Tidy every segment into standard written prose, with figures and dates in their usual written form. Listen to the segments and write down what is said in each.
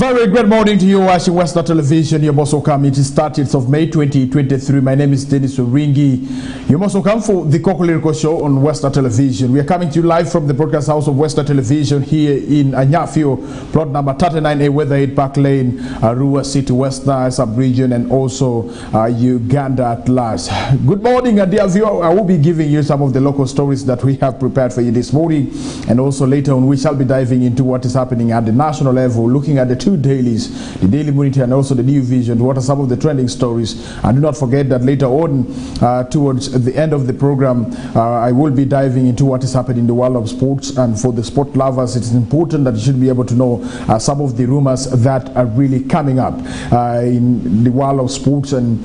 Very good morning to you watching Westnile Television. You're most welcome. It is 30th of May 2023. My name is Denis Oringi. You're most welcome for the KOKOLIRIKO Show on Westnile Television. We are coming to you live from the broadcast house of Westnile Television here in Anyafio, plot number 39A, Weatherhead Park Lane, Arua City, Westnile sub-region, and also Uganda at large. Good morning, dear viewer. I will be giving you some of the local stories that we have prepared for you this morning, and also later on we shall be diving into what is happening at the national level, looking at the two dailies, the Daily Monitor and also the New Vision. What are some of the trending stories? And do not forget that later on, towards the end of the program, I will be diving into what is happening in the world of sports. And for the sport lovers, it is important that you should be able to know some of the rumors that are really coming up in the world of sports. And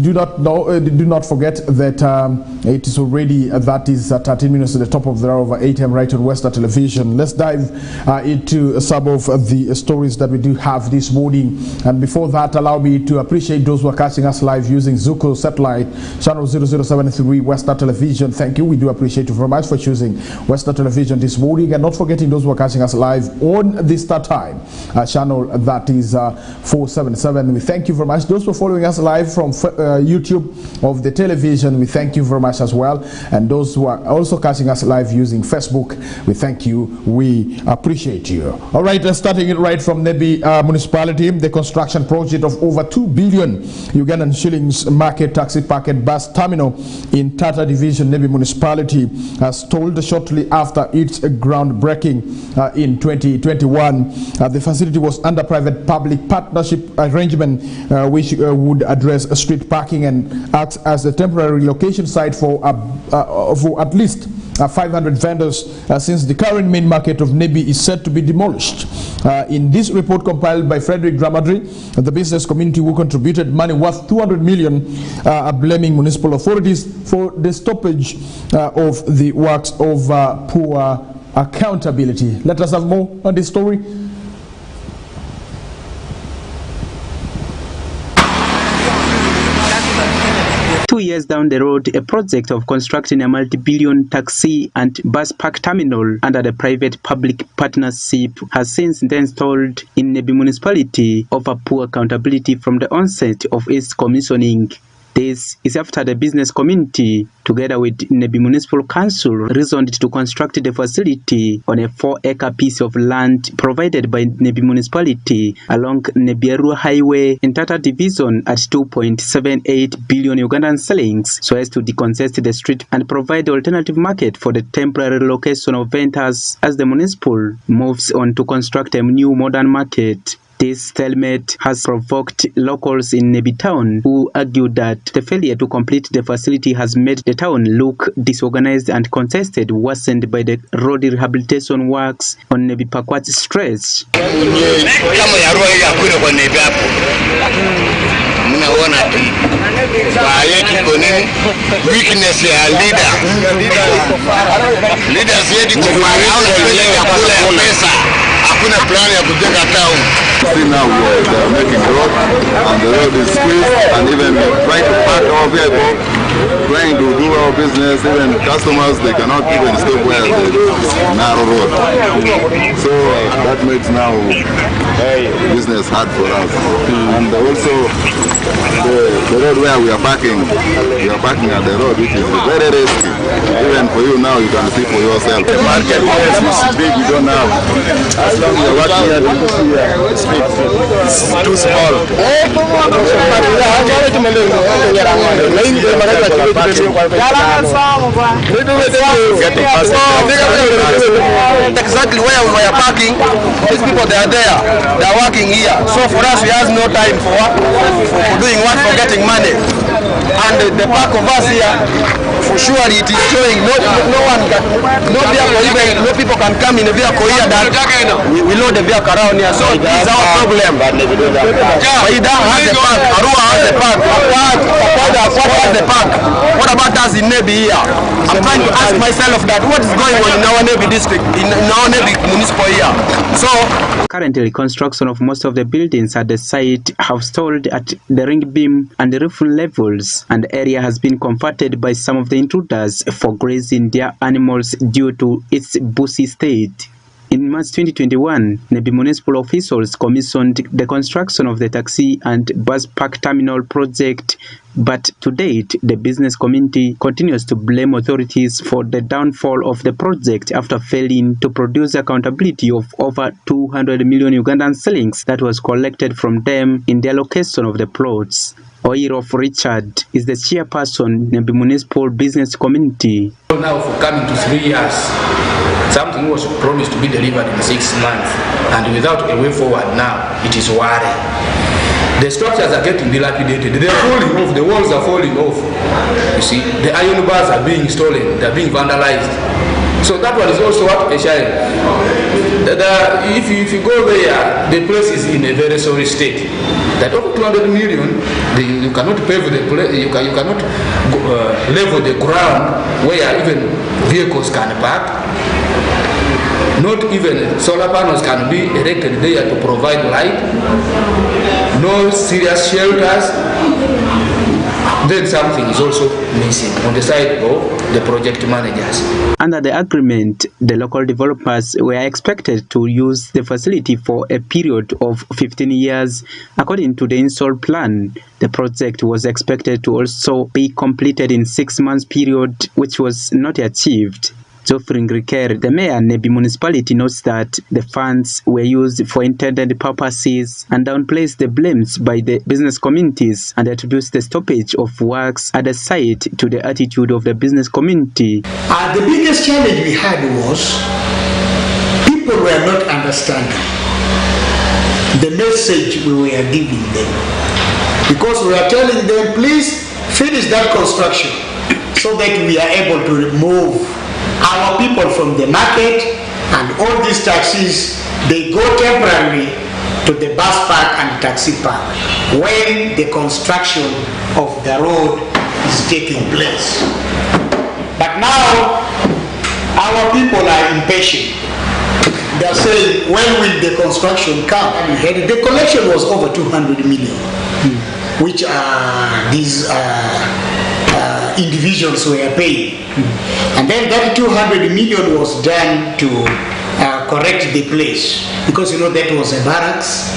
do not forget that it is already 13 minutes at the top of the hour over 8 AM right on Westnile Television. Let's dive into some of the stories that we do have this morning. And before that, allow me to appreciate those who are catching us live using Zuko satellite channel 0073 Westnile Television. Thank you. We do appreciate you very much for choosing Westnile Television this morning, and not forgetting those who are catching us live on the Start Time channel, that is 477. We thank you very much. Those who are following us live from YouTube of the television, we thank you very much as well. And those who are also catching us live using Facebook, we thank you. We appreciate you. All right, starting it right from Nebi municipality. The construction project of over 2 billion Ugandan shillings market taxi park and bus terminal in Tata Division, Nebi municipality, has told shortly after its groundbreaking in 2021. The facility was under private-public partnership arrangement, which would address street parking and act as a temporary relocation site for at least 500 vendors, since the current main market of Nebi is set to be demolished. In this report compiled by Frederick Dramadri, the business community who contributed money worth 200 million are blaming municipal authorities for the stoppage of the works of poor accountability. Let us have more on this story. 2 years down the road, a project of constructing a multi-billion taxi and bus park terminal under the private-public partnership has since then stalled in Nebi municipality over poor accountability from the onset of its commissioning. This is after the business community, together with Nebi Municipal Council, reasoned to construct the facility on a 4-acre piece of land provided by Nebi Municipality along Nebi-Arua Highway in Tata Division at 2.78 billion Ugandan shillings, so as to decongest the street and provide the alternative market for the temporary location of vendors as the municipal moves on to construct a new modern market. This stalemate has provoked locals in Nebi town who argued that the failure to complete the facility has made the town look disorganized and contested, worsened by the road rehabilitation works on Nebi Pakwat stretch. See now they are making road, and the road is squeezed, and even trying to park our vehicle, trying to do our business, even customers, they cannot even stop where the narrow road. So that makes now business hard for us. And also the road where we are parking at the road, which is very risky. Even for you now, you can see for yourself. The market is big, you don't have. As long as you're working here, it's too small. Exactly where we are parking, these people, they are there, they are working here. So for us, we have no time for doing work, for getting money. And the park of us here, for sure it is showing no people can come in a vehicle here that we load the vehicle around here. So it is our problem. Ida has the park, Arua has the park, Pakwad has the park. What about us in Nebi here? I'm trying to ask myself that what is going on in our Nebi district, in our Nebi municipal here. So currently, construction of most of the buildings at the site have stalled at the ring beam and the roof levels, and the area has been converted by some of the intruders for grazing their animals due to its busy state. In In March 2021, Nebi municipal officials commissioned the construction of the taxi and bus park terminal project, but to date, the business community continues to blame authorities for the downfall of the project after failing to produce accountability of over 200 million Ugandan shillings that was collected from them in the allocation of the plots. Oirof Richard is the chairperson in the municipal business community. Now for coming to 3 years, something was promised to be delivered in 6 months, and without a way forward now, it is worrying. The structures are getting dilapidated, they are falling off, the walls are falling off. You see, the iron bars are being stolen, they are being vandalized. So that one is also what a child. If you go there, the place is in a very sorry state. That over 200 million, you cannot pave the place, you cannot level the ground where even vehicles can park. Not even solar panels can be erected there to provide light. No serious shelters. Then something is also missing on the side of the project managers. Under the agreement, the local developers were expected to use the facility for a period of 15 years. According to the install plan, the project was expected to also be completed in 6 months period, which was not achieved. Geoffrey Ngriker, the mayor of Nebi municipality, notes that the funds were used for intended purposes and downplays the blames by the business communities and attributes the stoppage of works at the site to the attitude of the business community. The biggest challenge we had was people were not understanding the message we were giving them, because we were telling them, please finish that construction so that we are able to remove our people from the market, and all these taxis, they go temporarily to the bus park and taxi park when the construction of the road is taking place. But now our people are impatient. They are saying, when will the construction come? And the collection was over 200 million, which these individuals were paying. And then that 200 million was done to correct the place, because you know that was a barracks,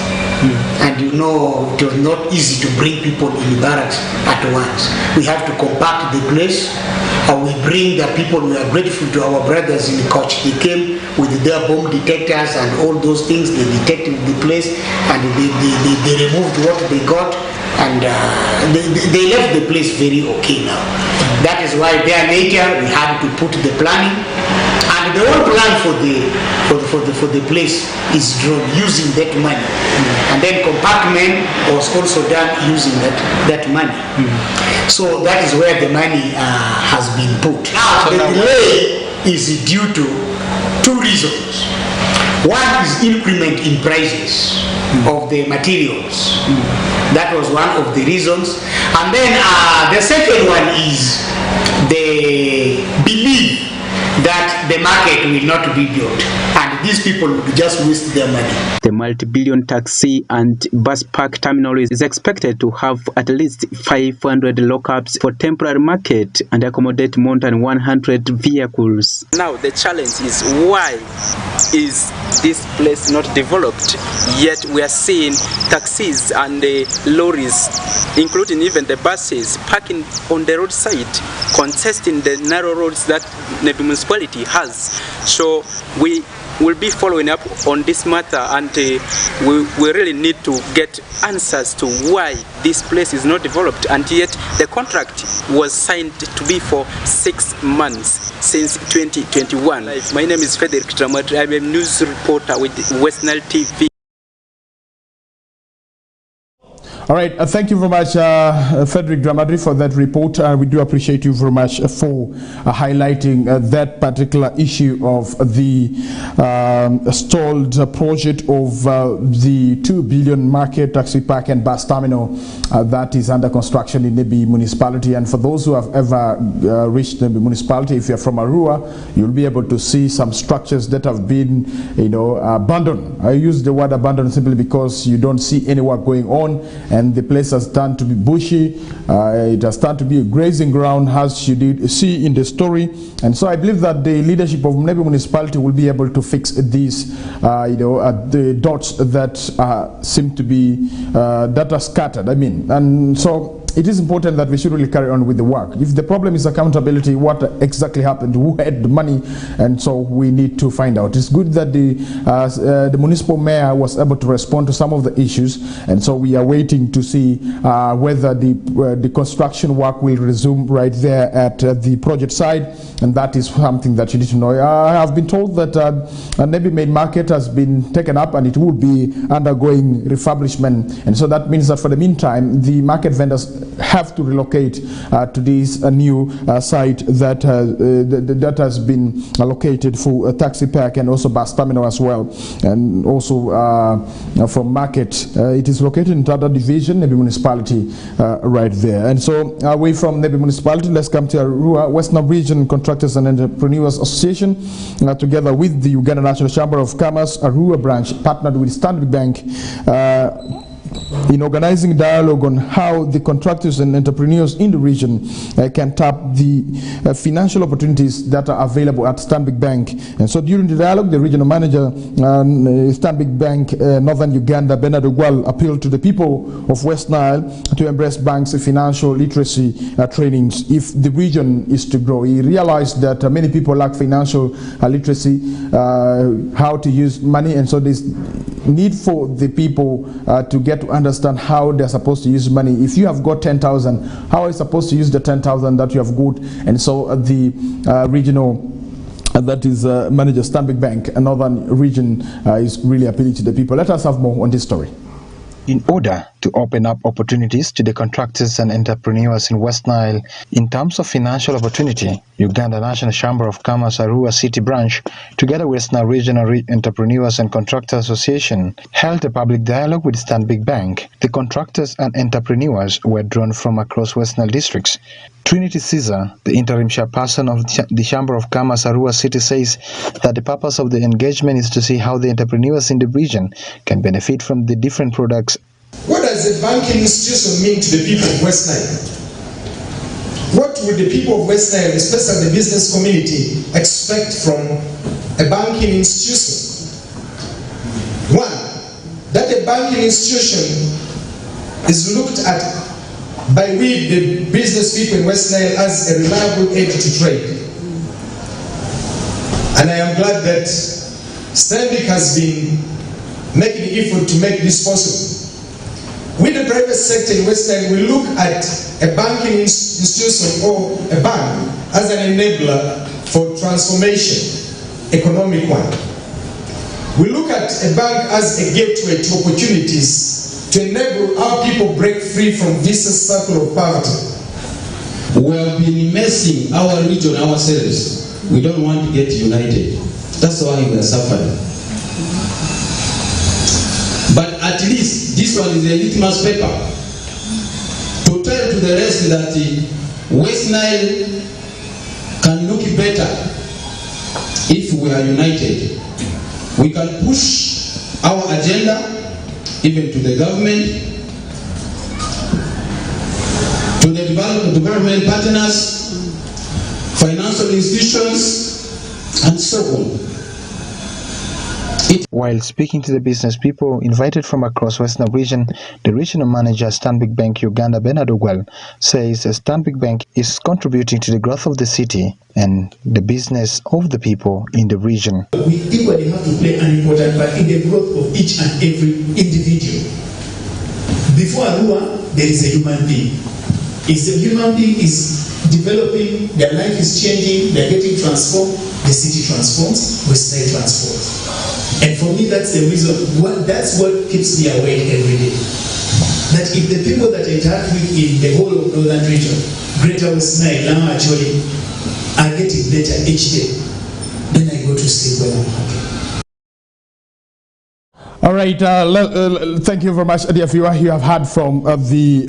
and you know it was not easy to bring people in barracks at once. We have to compact the place, and we bring the people. We are grateful to our brothers in the coach. They came with their bomb detectors and all those things. They detected the place, and they removed what they got, and they left the place very okay now. That is why there later we had to put the planning, and the whole plan for the place is drawn using that money, and then compartment was also done using that money. So that is where the money has been put. Now the delay is due to 2 reasons. One is increment in prices of the materials. That was one of the reasons. And then the second one is the belief that the market will not be built, and these people will just waste their money. The multi-billion taxi and bus park terminal is expected to have at least 500 lockups for temporary market and accommodate more than 100 vehicles. Now the challenge is, why is this place not developed? Yet we are seeing taxis and lorries, including even the buses, parking on the roadside, contesting the narrow roads that the municipality has. So we will be following up on this matter, and we really need to get answers to why this place is not developed, and yet the contract was signed to be for 6 months since 2021. My name is Frederick Dramat. I'm a news reporter with Westnile TV. All right, thank you very much, Frederick Dramadri, for that report. We do appreciate you very much for highlighting that particular issue of the stalled project of the 2 billion market, taxi park and bus terminal that is under construction in Nebi municipality. And for those who have ever reached Nebi municipality, if you're from Arua, you'll be able to see some structures that have been, abandoned. I use the word abandoned simply because you don't see any work going on, and and the place has turned to be bushy. It has turned to be a grazing ground, as you did see in the story. And so I believe that the leadership of Nebi municipality will be able to fix these, the dots that seem to be that are scattered. And so it is important that we should really carry on with the work. If the problem is accountability, what exactly happened, who had the money, and so we need to find out. It's good that the municipal mayor was able to respond to some of the issues, and so we are waiting to see whether the construction work will resume right there at the project site, and that is something that you need to know. I have been told that Nebi Main Market has been taken up and it will be undergoing refurbishment, and so that means that for the meantime the market vendors have to relocate to this new site that has been allocated for a taxi park and also bus terminal as well, and also from market it is located in Tata Division, Nebi municipality, right there. And so away from Nebi municipality, let's come to Arua. Westnile Region Contractors and Entrepreneurs Association, together with the Uganda National Chamber of Commerce Arua branch, partnered with Stanbic Bank in organizing dialogue on how the contractors and entrepreneurs in the region can tap the financial opportunities that are available at Stanbic Bank. And so during the dialogue, the regional manager, Stanbic Bank Northern Uganda, Bernard Ogwal, appealed to the people of West Nile to embrace bank's financial literacy trainings if the region is to grow. He realized that many people lack financial literacy, how to use money, and so there's need for the people to get to understand how they're supposed to use money. If you have got 10,000, how are you supposed to use the 10,000 that you have got? And so the regional that is manager Stanbic Bank, Northern Region, is really appealing to the people. Let us have more on this story. In order to open up opportunities to the contractors and entrepreneurs in West Nile, in terms of financial opportunity, Uganda National Chamber of Commerce Arua City Branch, together with Westnile Regional Entrepreneurs and Contractors Association, held a public dialogue with Stanbic Bank. The contractors and entrepreneurs were drawn from across West Nile districts. Trinity Caesar, the interim chairperson of the Chamber of Commerce Arua City, says that the purpose of the engagement is to see how the entrepreneurs in the region can benefit from the different products. What does a banking institution mean to the people of West Nile? What would the people of West Nile, especially the business community, expect from a banking institution? One, that a banking institution is looked at by we, the business people in West Nile, as a reliable aid to trade. And I am glad that Stanbic has been making effort to make this possible. With the private sector in West Nile, we look at a banking institution or a bank as an enabler for transformation, economic one. We look at a bank as a gateway to opportunities to enable our people break free from vicious circle of poverty. We have been messing our region ourselves. We don't want to get united. That's why we are suffering. But at least this one is a litmus paper to tell to the rest that West Nile can look better if we are united. We can push our agenda even to the government, to the development partners, financial institutions, and so on. While speaking to the business people invited from across Western region, the regional manager Stanbic Bank Uganda, Bernard Ogwal, says Stanbic Bank is contributing to the growth of the city and the business of the people in the region. We equally have to play an important part in the growth of each and every individual. Before Arua, there is a human being. If the human being is developing, their life is changing, they're getting transformed, the city transforms, West Nile transforms. And for me, that's the reason, that's what keeps me awake every day. That if the people that I interact with in the whole of Northern region, Greater West Nile, now actually, are getting better each day, then I go to sleep when I'm happy. All right, thank you very much, dear viewer. You have heard from the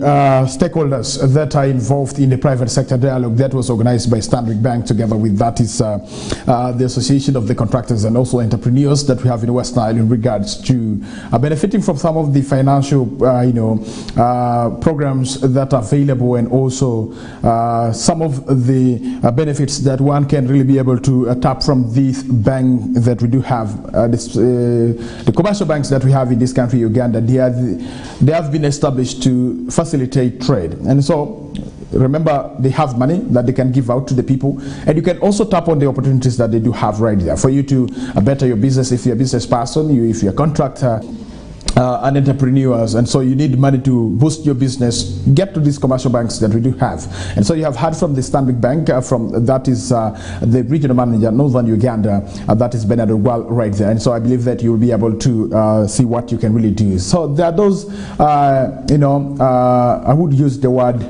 stakeholders that are involved in the private sector dialogue that was organized by Standard Bank together with that is the Association of the Contractors and also Entrepreneurs that we have in Westnile in regards to benefiting from some of the financial, programs that are available, and also some of the benefits that one can really be able to tap from this bank that we do have. The commercial banks that we have in this country, Uganda, they have been established to facilitate trade. And so remember, they have money that they can give out to the people, and you can also tap on the opportunities that they do have right there for you to better your business. If you're a business person, if you're a contractor, and entrepreneurs, and so you need money to boost your business, get to these commercial banks that we do have. And so you have heard from the Stanbic Bank, from that is the regional manager, Northern Uganda, that is Bernard Well right there. And so I believe that you'll be able to see what you can really do. So there are those, I would use the word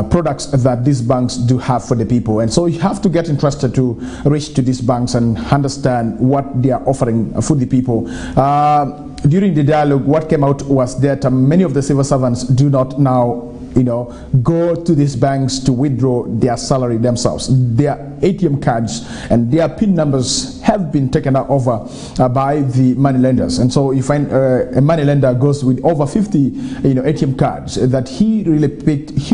products that these banks do have for the people. And so you have to get interested to reach to these banks and understand what they are offering for the people. During the dialogue, what came out was that many of the civil servants do not now go to these banks to withdraw their salary themselves. Their ATM cards and their PIN numbers have been taken over by the money lenders. And so you find a money lender goes with over 50 ATM cards that he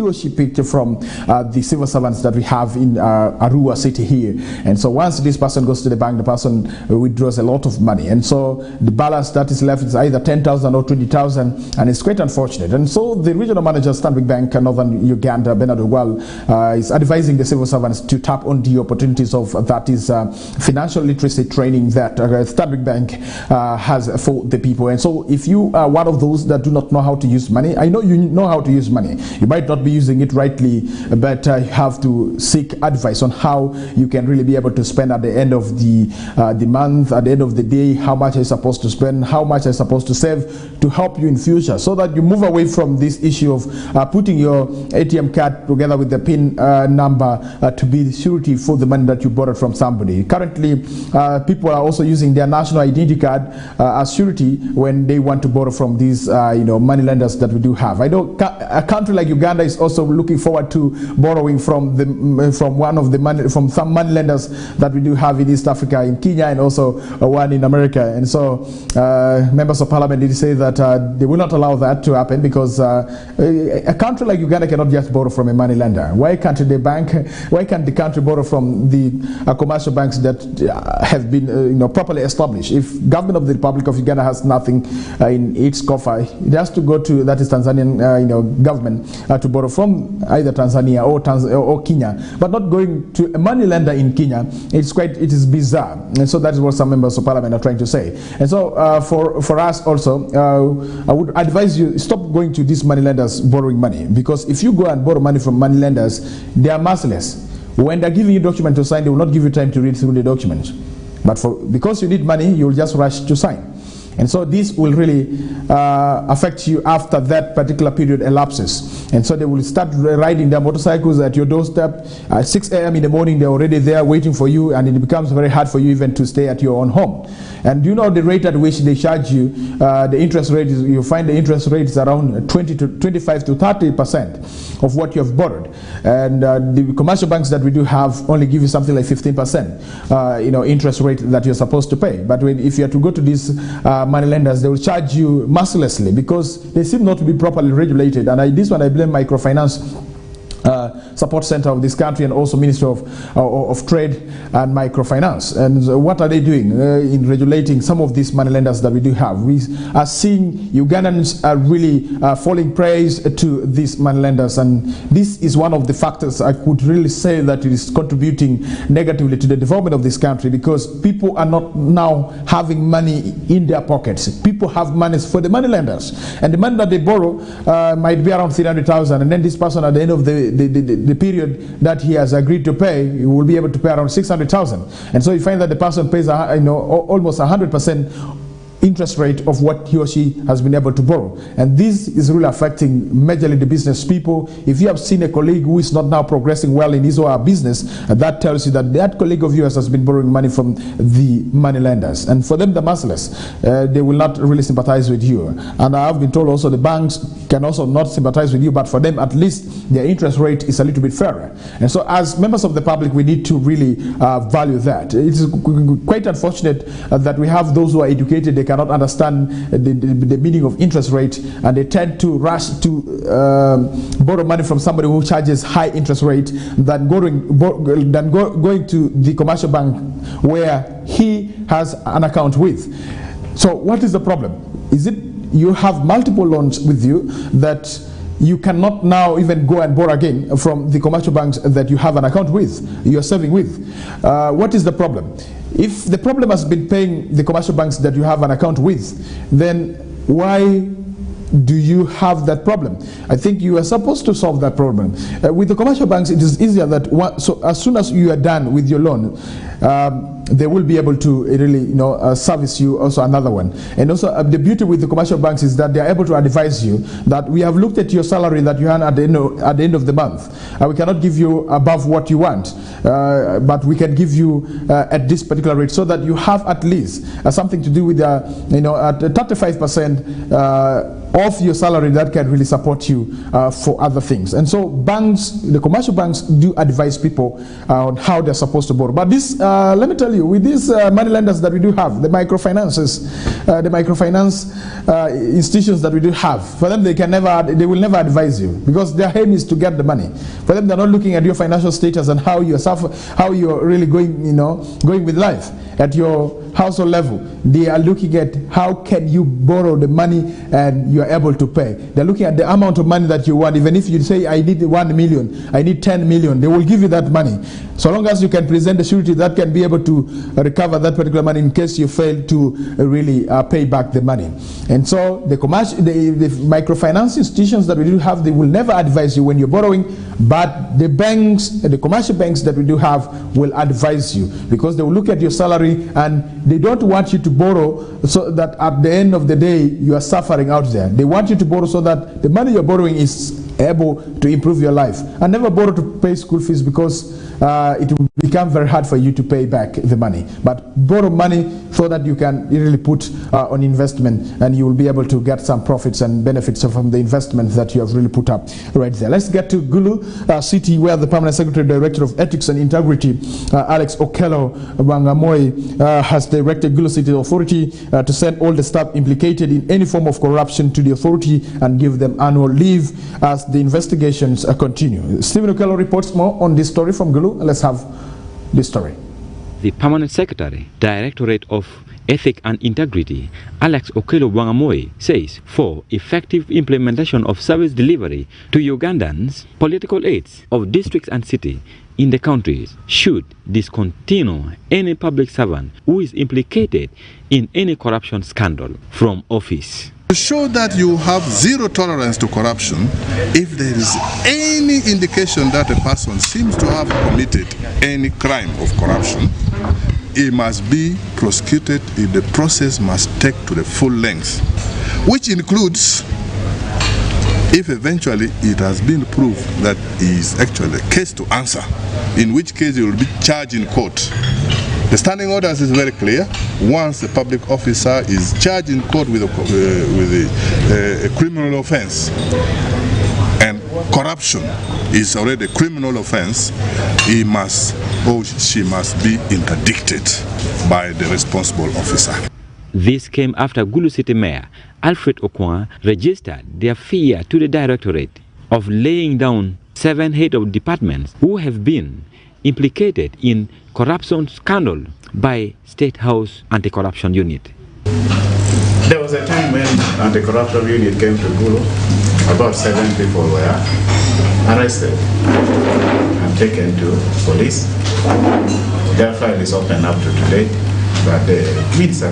or she picked from the civil servants that we have in Arua city here. And so once this person goes to the bank, the person withdraws a lot of money. And so the balance that is left is either 10,000 or 20,000, and it's quite unfortunate. And so the regional manager, Stanbic Bank, Northern Uganda, Bernard Well, is advising the civil servants to tap on the opportunities of that is financial literacy training that Stanbic Bank has for the people. And so if you are one of those that do not know how to use money, I know you know how to use money. You might not be using it rightly, but you have to seek advice on how you can really be able to spend at the end of the month, at the end of the day, how much are you supposed to spend, how much are you supposed to save to help you in future, so that you move away from this issue of putting your ATM card together with the PIN number to be surety for the money that you borrowed from somebody. Currently, people are also using their national identity card as surety when they want to borrow from these money lenders that we do have. I know a country like Uganda is also looking forward to borrowing from some money lenders that we do have in East Africa, in Kenya, and also one in America. And so members of parliament did say that they will not allow that to happen, because a country like Uganda cannot just borrow from a money lender. Why can't the country borrow from the commercial banks that have been properly established? If government of the Republic of Uganda has nothing in its coffer, it has to go to that is Tanzanian government to borrow from either Tanzania or Kenya, but not going to a money lender in Kenya. It is bizarre. And so that is what some members of parliament are trying to say. And so for us also, I would advise you, stop going to these money lenders borrowing money, because if you go and borrow money from money lenders, they are merciless. When they're giving you a document to sign, they will not give you time to read through the document. But because you need money, you will just rush to sign. And so this will really affect you after that particular period elapses. And so they will start riding their motorcycles at your doorstep. At 6 a.m. in the morning, they're already there waiting for you, and it becomes very hard for you even to stay at your own home. And you know the rate at which they charge you, the interest rate is, you find the interest rate is around 25 to 30% of what you have borrowed. And the commercial banks that we do have only give you something like 15%, interest rate that you're supposed to pay. But if you are to go to these money lenders, they will charge you mercilessly, because they seem not to be properly regulated. And this one I blame microfinance support center of this country, and also Ministry of Trade and Microfinance. And what are they doing in regulating some of these money lenders that we do have? We are seeing Ugandans are really falling prey to these money lenders, and this is one of the factors I could really say that it is contributing negatively to the development of this country, because people are not now having money in their pockets. People have money for the money lenders, and the money that they borrow might be around 300,000, and then this person at the end of the period that he has agreed to pay, he will be able to pay around 600,000. And so you find that the person pays almost 100% interest rate of what he or she has been able to borrow. And this is really affecting majorly the business people. If you have seen a colleague who is not now progressing well in his or her business, that tells you that that colleague of yours has been borrowing money from the money lenders. And for them, the merciless, they will not really sympathize with you. And I have been told also the banks can also not sympathize with you, but for them at least their interest rate is a little bit fairer. And so as members of the public, we need to really value that. It is quite unfortunate that we have those who are educated, they cannot understand the meaning of interest rate, and they tend to rush to borrow money from somebody who charges high interest rate than going to the commercial bank where he has an account with. So what is the problem? Is it you have multiple loans with you that you cannot now even go and borrow again from the commercial banks that you have an account with, you're serving with? What is the problem? If the problem has been paying the commercial banks that you have an account with, then why do you have that problem? I think you are supposed to solve that problem. With the commercial banks, it is easier that so as soon as you are done with your loan, they will be able to really, service you also another one. And also the beauty with the commercial banks is that they are able to advise you that we have looked at your salary that you earn at the end of the month. We cannot give you above what you want, but we can give you at this particular rate, so that you have at least something to do with at 35% of your salary that can really support you for other things. And so banks, the commercial banks, do advise people on how they're supposed to borrow. But this, let me tell you, with these money lenders that we do have, the microfinance institutions that we do have, for them they will never advise you, because their aim is to get the money. For them, they're not looking at your financial status and how you're really going, going with life at your household level. They are looking at how can you borrow the money and you are able to pay. They're looking at the amount of money that you want. Even if you say I need 1 million, I need 10 million, they will give you that money, so long as you can present the surety that can be able to recover that particular money in case you fail to really pay back the money. And so the microfinance institutions that we do have, they will never advise you when you're borrowing, but the banks, the commercial banks that we do have, will advise you, because they will look at your salary and they don't want you to borrow so that at the end of the day you are suffering out there. They want you to borrow so that the money you're borrowing is able to improve your life. And never borrow to pay school fees, because it will become very hard for you to pay back the money. But borrow money so that you can really put on investment, and you will be able to get some profits and benefits from the investment that you have really put up right there. Let's get to Gulu City, where the Permanent Secretary Director of Ethics and Integrity, Alex Okello-Wangamoy, has directed Gulu City Authority to send all the staff implicated in any form of corruption to the authority and give them annual leave as the investigations continue. Stephen Okello reports more on this story from Gulu. Let's have this story. The Permanent Secretary, Directorate of Ethics and Integrity, Alex Okello-Wangamoy, says for effective implementation of service delivery to Ugandans, political aides of districts and cities in the countries should discontinue any public servant who is implicated in any corruption scandal from office. To show that you have zero tolerance to corruption, if there is any indication that a person seems to have committed any crime of corruption, he must be prosecuted. The process must take to the full length, which includes, if eventually it has been proved that he is actually a case to answer, in which case he will be charged in court. The standing orders is very clear. Once a public officer is charged in court with a criminal offense, and corruption is already a criminal offense, he must or she must be interdicted by the responsible officer. This came after Gulu City Mayor Alfred Okwa registered their fear to the Directorate of laying down 7 heads of departments who have been implicated in corruption scandal by State House Anti-Corruption Unit. There was a time when Anti-Corruption Unit came to Gulu. About 7 people were arrested and taken to police. Their file is open up to today, but the minister I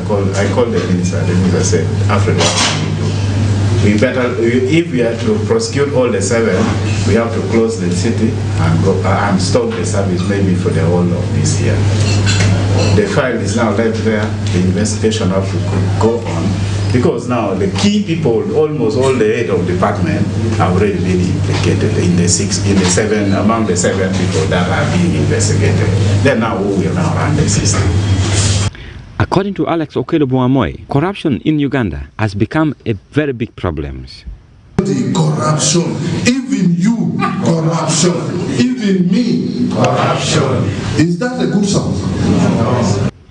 called the minister said, Alfred, what can we do? if we are to prosecute all the 7, we have to close the city and go and stop the service maybe for the whole of this year. The file is now left there. The investigation have to go on because now the key people, almost all the 8 of department, have already been implicated in the 7 among the 7 people that are being investigated. Then now who will now run the system? According to Alex Okello-Bwangamoi, corruption in Uganda has become a very big problem. Corruption, even you, corruption, even me, corruption. Is that a good song?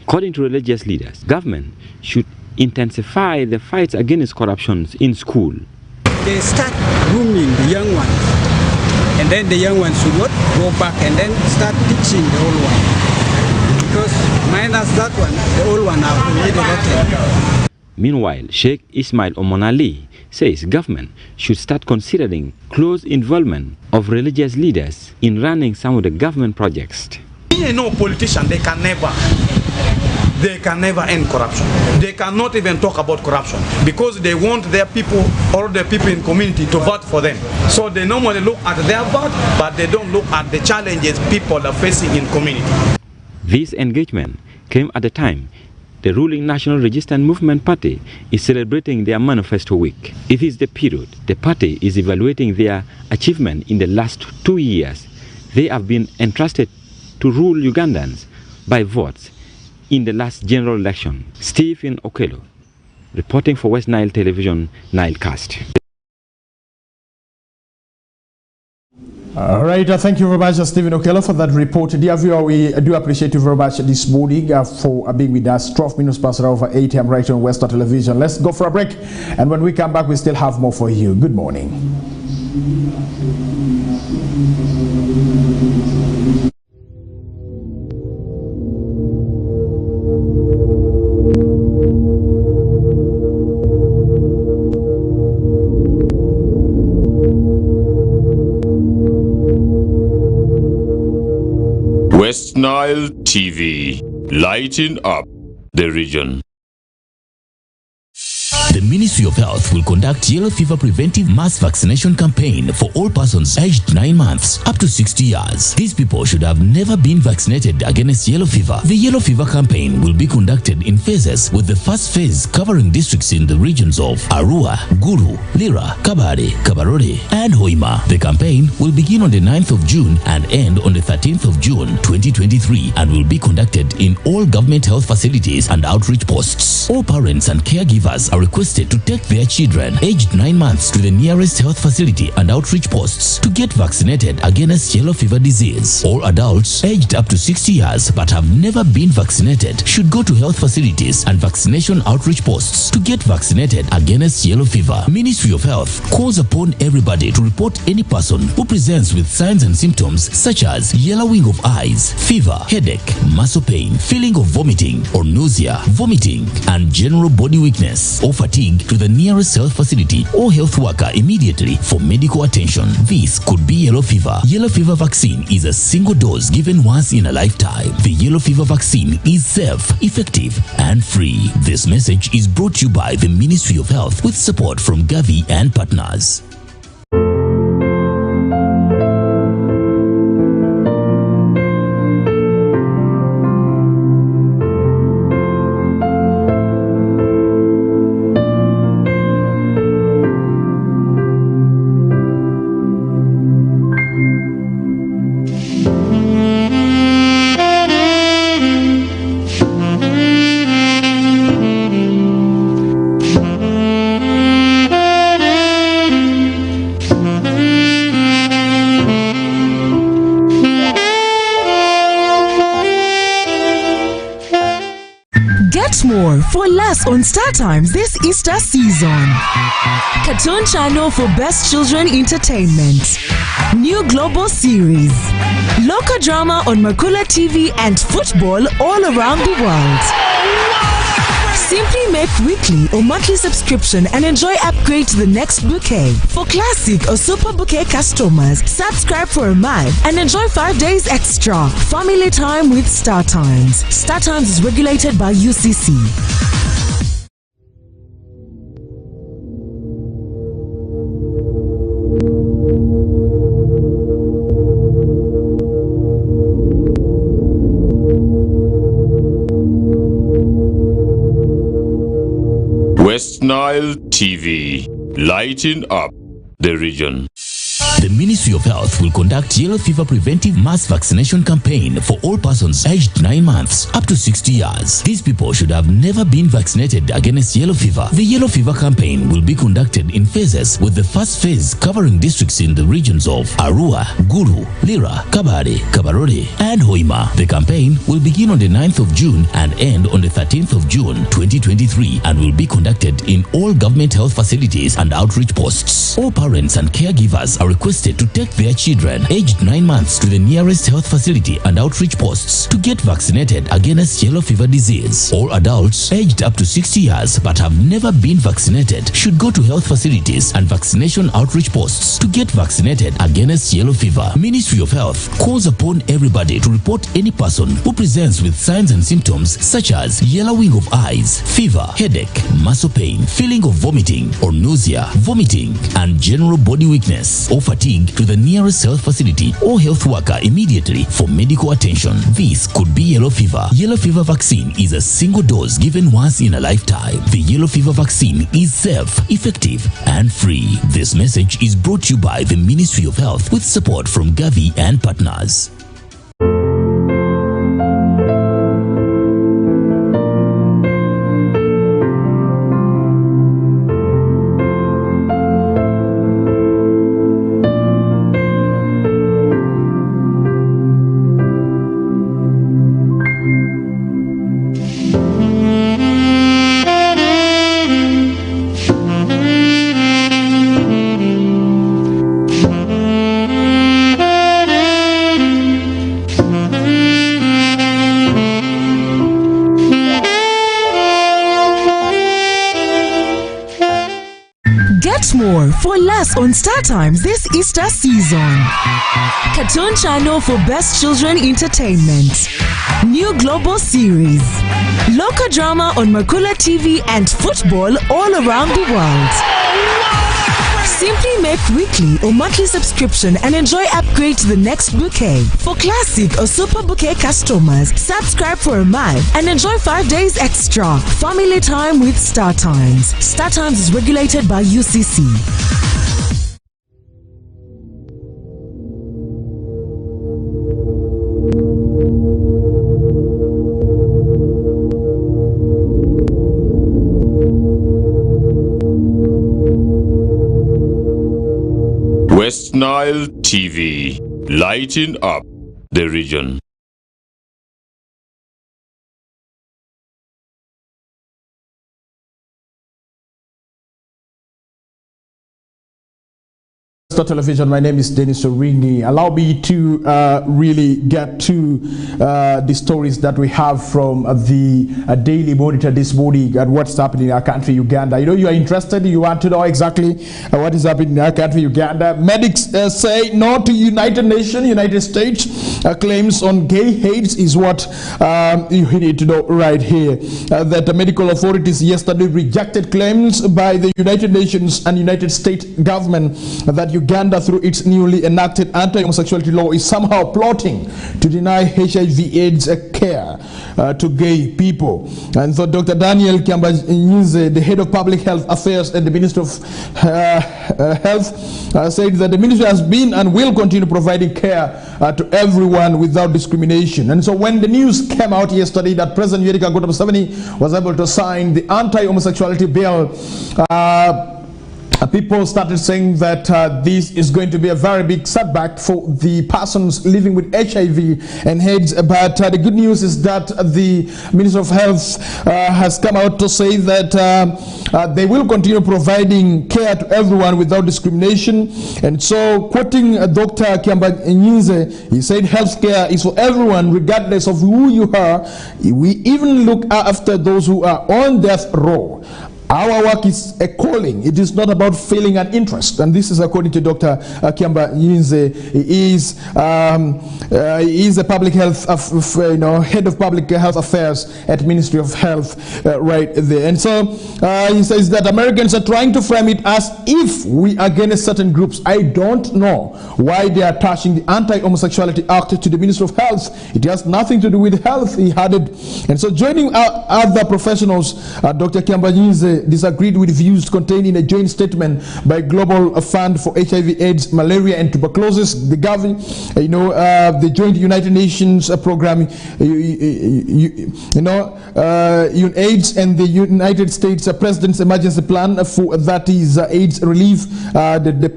According to religious leaders, government should intensify the fights against corruption in school. They start grooming the young ones, and then the young ones should not go back and then start teaching the old one. Because minus that one, the old one have already rotten. Meanwhile, Sheikh Ismail Omonali says government should start considering close involvement of religious leaders in running some of the government projects. No politician, they can never end corruption. They cannot even talk about corruption because they want their people or the people in community to vote for them. So they normally look at their vote, but they don't look at the challenges people are facing in community. This engagement came at a time the ruling National Resistance Movement Party is celebrating their manifesto week. It is the period the party is evaluating their achievement in the last 2 years. They have been entrusted to rule Ugandans by votes in the last general election. Stephen Okello, reporting for Westnile Television, Nilecast. All right, thank you very much, Stephen Okello, for that report. Dear viewer, we do appreciate you very much this morning for being with us. 12 minutes past over 8 a.m. right on Westnile Television. Let's go for a break, and when we come back, we still have more for you. Good morning. Westnile TV, lighting up the region. The Ministry of Health will conduct yellow fever preventive mass vaccination campaign for all persons aged 9 months up to 60 years. These people should have never been vaccinated against yellow fever. The yellow fever campaign will be conducted in phases, with the first phase covering districts in the regions of Arua, Gulu, Lira, Kabare, Kabarore, and Hoima. The campaign will begin on the 9th of June and end on the 13th of June 2023 and will be conducted in all government health facilities and outreach posts. All parents and caregivers are requested to take their children aged 9 months to the nearest health facility and outreach posts to get vaccinated against yellow fever disease. All adults aged up to 60 years but have never been vaccinated should go to health facilities and vaccination outreach posts to get vaccinated against yellow fever. Ministry of Health calls upon everybody to report any person who presents with signs and symptoms such as yellowing of eyes, fever, headache, muscle pain, feeling of vomiting or nausea, vomiting, and general body weakness or fatigue to the nearest health facility or health worker immediately for medical attention. This could be yellow fever. Yellow fever vaccine is a single dose given once in a lifetime. The yellow fever vaccine is safe, effective, and free. This message is brought to you by the Ministry of Health with support from Gavi and partners. More for less on Star Times this Easter season. Cartoon channel for best children entertainment. New global series. Local drama on Makula TV and football all around the world. Simply make weekly or monthly subscription and enjoy upgrade to the next bouquet. For classic or super bouquet customers, subscribe for a month and enjoy 5 days extra. Family time with Star Times. Star Times is regulated by UCC. Westnile TV, lighting up the region. The Ministry of Health will conduct yellow fever preventive mass vaccination campaign for all persons aged 9 months up to 60 years. These people should have never been vaccinated against yellow fever. The yellow fever campaign will be conducted in phases, with the first phase covering districts in the regions of Arua, Gulu, Lira, Kabare, Kabarore, and Hoima. The campaign will begin on the 9th of June and end on the 13th of June 2023 and will be conducted in all government health facilities and outreach posts. All parents and caregivers are requested to take their children aged 9 months to the nearest health facility and outreach posts to get vaccinated against yellow fever disease. All adults aged up to 60 years but have never been vaccinated should go to health facilities and vaccination outreach posts to get vaccinated against yellow fever. Ministry of Health calls upon everybody to report any person who presents with signs and symptoms such as yellowing of eyes, fever, headache, muscle pain, feeling of vomiting or nausea, vomiting, and general body weakness or fatigue to the nearest health facility or health worker immediately for medical attention. This could be yellow fever. Yellow fever vaccine is a single dose given once in a lifetime. The yellow fever vaccine is safe, effective, and free. This message is brought to you by the Ministry of Health with support from Gavi and partners. Get more for less on Star Times this Easter season. Cartoon channel for best children entertainment. New global series. Local drama on Makula TV and football all around the world. Simply make weekly or monthly subscription and enjoy upgrade to the next bouquet. For classic or super bouquet customers, subscribe for a month and enjoy 5 days extra. Family time with Star Times. Star Times is regulated by UCC. Westnile TV, lighting up the region. Television. My name is Denis Oringi. Allow me to really get to the stories that we have from the Daily Monitor this morning and what's happening in our country, Uganda. You know, you are interested, you want to know exactly what is happening in our country, Uganda. Medics say no to United Nations, United States claims on gay hate is what you need to know right here. That the medical authorities yesterday rejected claims by the United Nations and United States government that Uganda, through its newly enacted anti-homosexuality law, is somehow plotting to deny HIV/AIDS care to gay people. And so Dr. Daniel Kiambanyize, the head of public health affairs at the Ministry of Health, said that the ministry has been and will continue providing care to everyone without discrimination. And so when the news came out yesterday that President Museveni was able to sign the anti-homosexuality bill, people started saying that this is going to be a very big setback for the persons living with HIV and AIDS. But the good news is that the Minister of Health has come out to say that they will continue providing care to everyone without discrimination. And so, quoting Dr. Kiambanyize, he said healthcare is for everyone regardless of who you are. We even look after those who are on death row. Our work is a calling. It is not about feeling an interest. And this is according to Dr. Kiambanyize. He is a public health, head of public health affairs at Ministry of Health right there. And so he says that Americans are trying to frame it as if we are against certain groups. I don't know why they are attaching the Anti-Homosexuality Act to the Ministry of Health. It has nothing to do with health, he added. And so joining other professionals, Dr. Kiambanyize disagreed with views contained in a joint statement by Global Fund for HIV, AIDS, Malaria and Tuberculosis, the Gavi, the Joint United Nations Program, UNAIDS, and the United States President's Emergency Plan for that is AIDS relief, the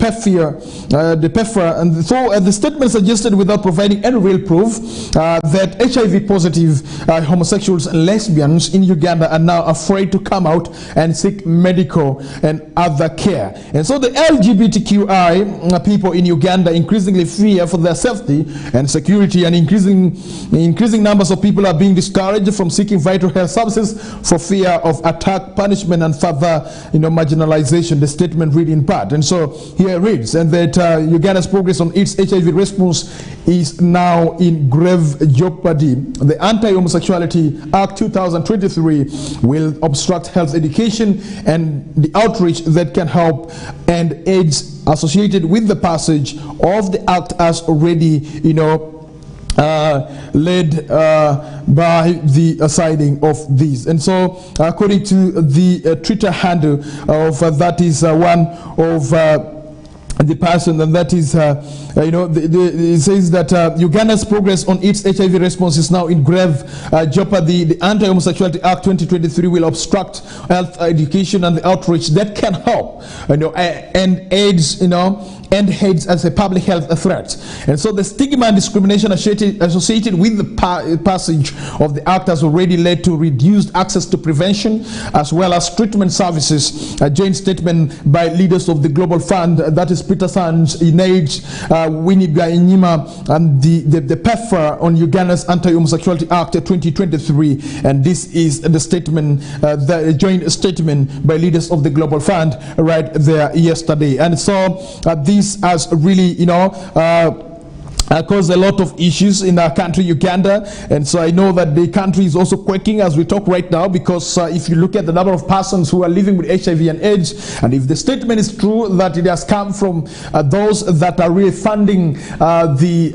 PEPFAR, and so the statement suggested, without providing any real proof, that HIV positive homosexuals and lesbians in Uganda are now afraid to come out and seek medical and other care. And so the LGBTQI people in Uganda increasingly fear for their safety and security, and increasing numbers of people are being discouraged from seeking vital health services for fear of attack, punishment and further marginalization, the statement read in part. And so here it reads, and that Uganda's progress on its HIV response is now in grave jeopardy. The Anti-Homosexuality Act 2023 will obstruct health education and the outreach that can help end AIDS associated with the passage of the act, as already led by the signing of these. And so according to the Twitter handle of that is one of the person, and that is it says that Uganda's progress on its HIV response is now in grave jeopardy. The Anti-Homosexuality Act 2023 will obstruct health education and the outreach that can help end AIDS, end AIDS as a public health threat. And so the stigma and discrimination associated with the passage of the act has already led to reduced access to prevention as well as treatment services. A joint statement by leaders of the Global Fund, that is Peter Sands, UNAIDS, Winnie Byanyima, and the PEPFAR on Uganda's Anti-Homosexuality Act 2023. And this is the statement, the joint statement by leaders of the Global Fund right there yesterday. And so this has really caused a lot of issues in our country, Uganda. And so I know that the country is also quaking as we talk right now, because if you look at the number of persons who are living with HIV and AIDS, and if the statement is true that it has come from those that are really funding the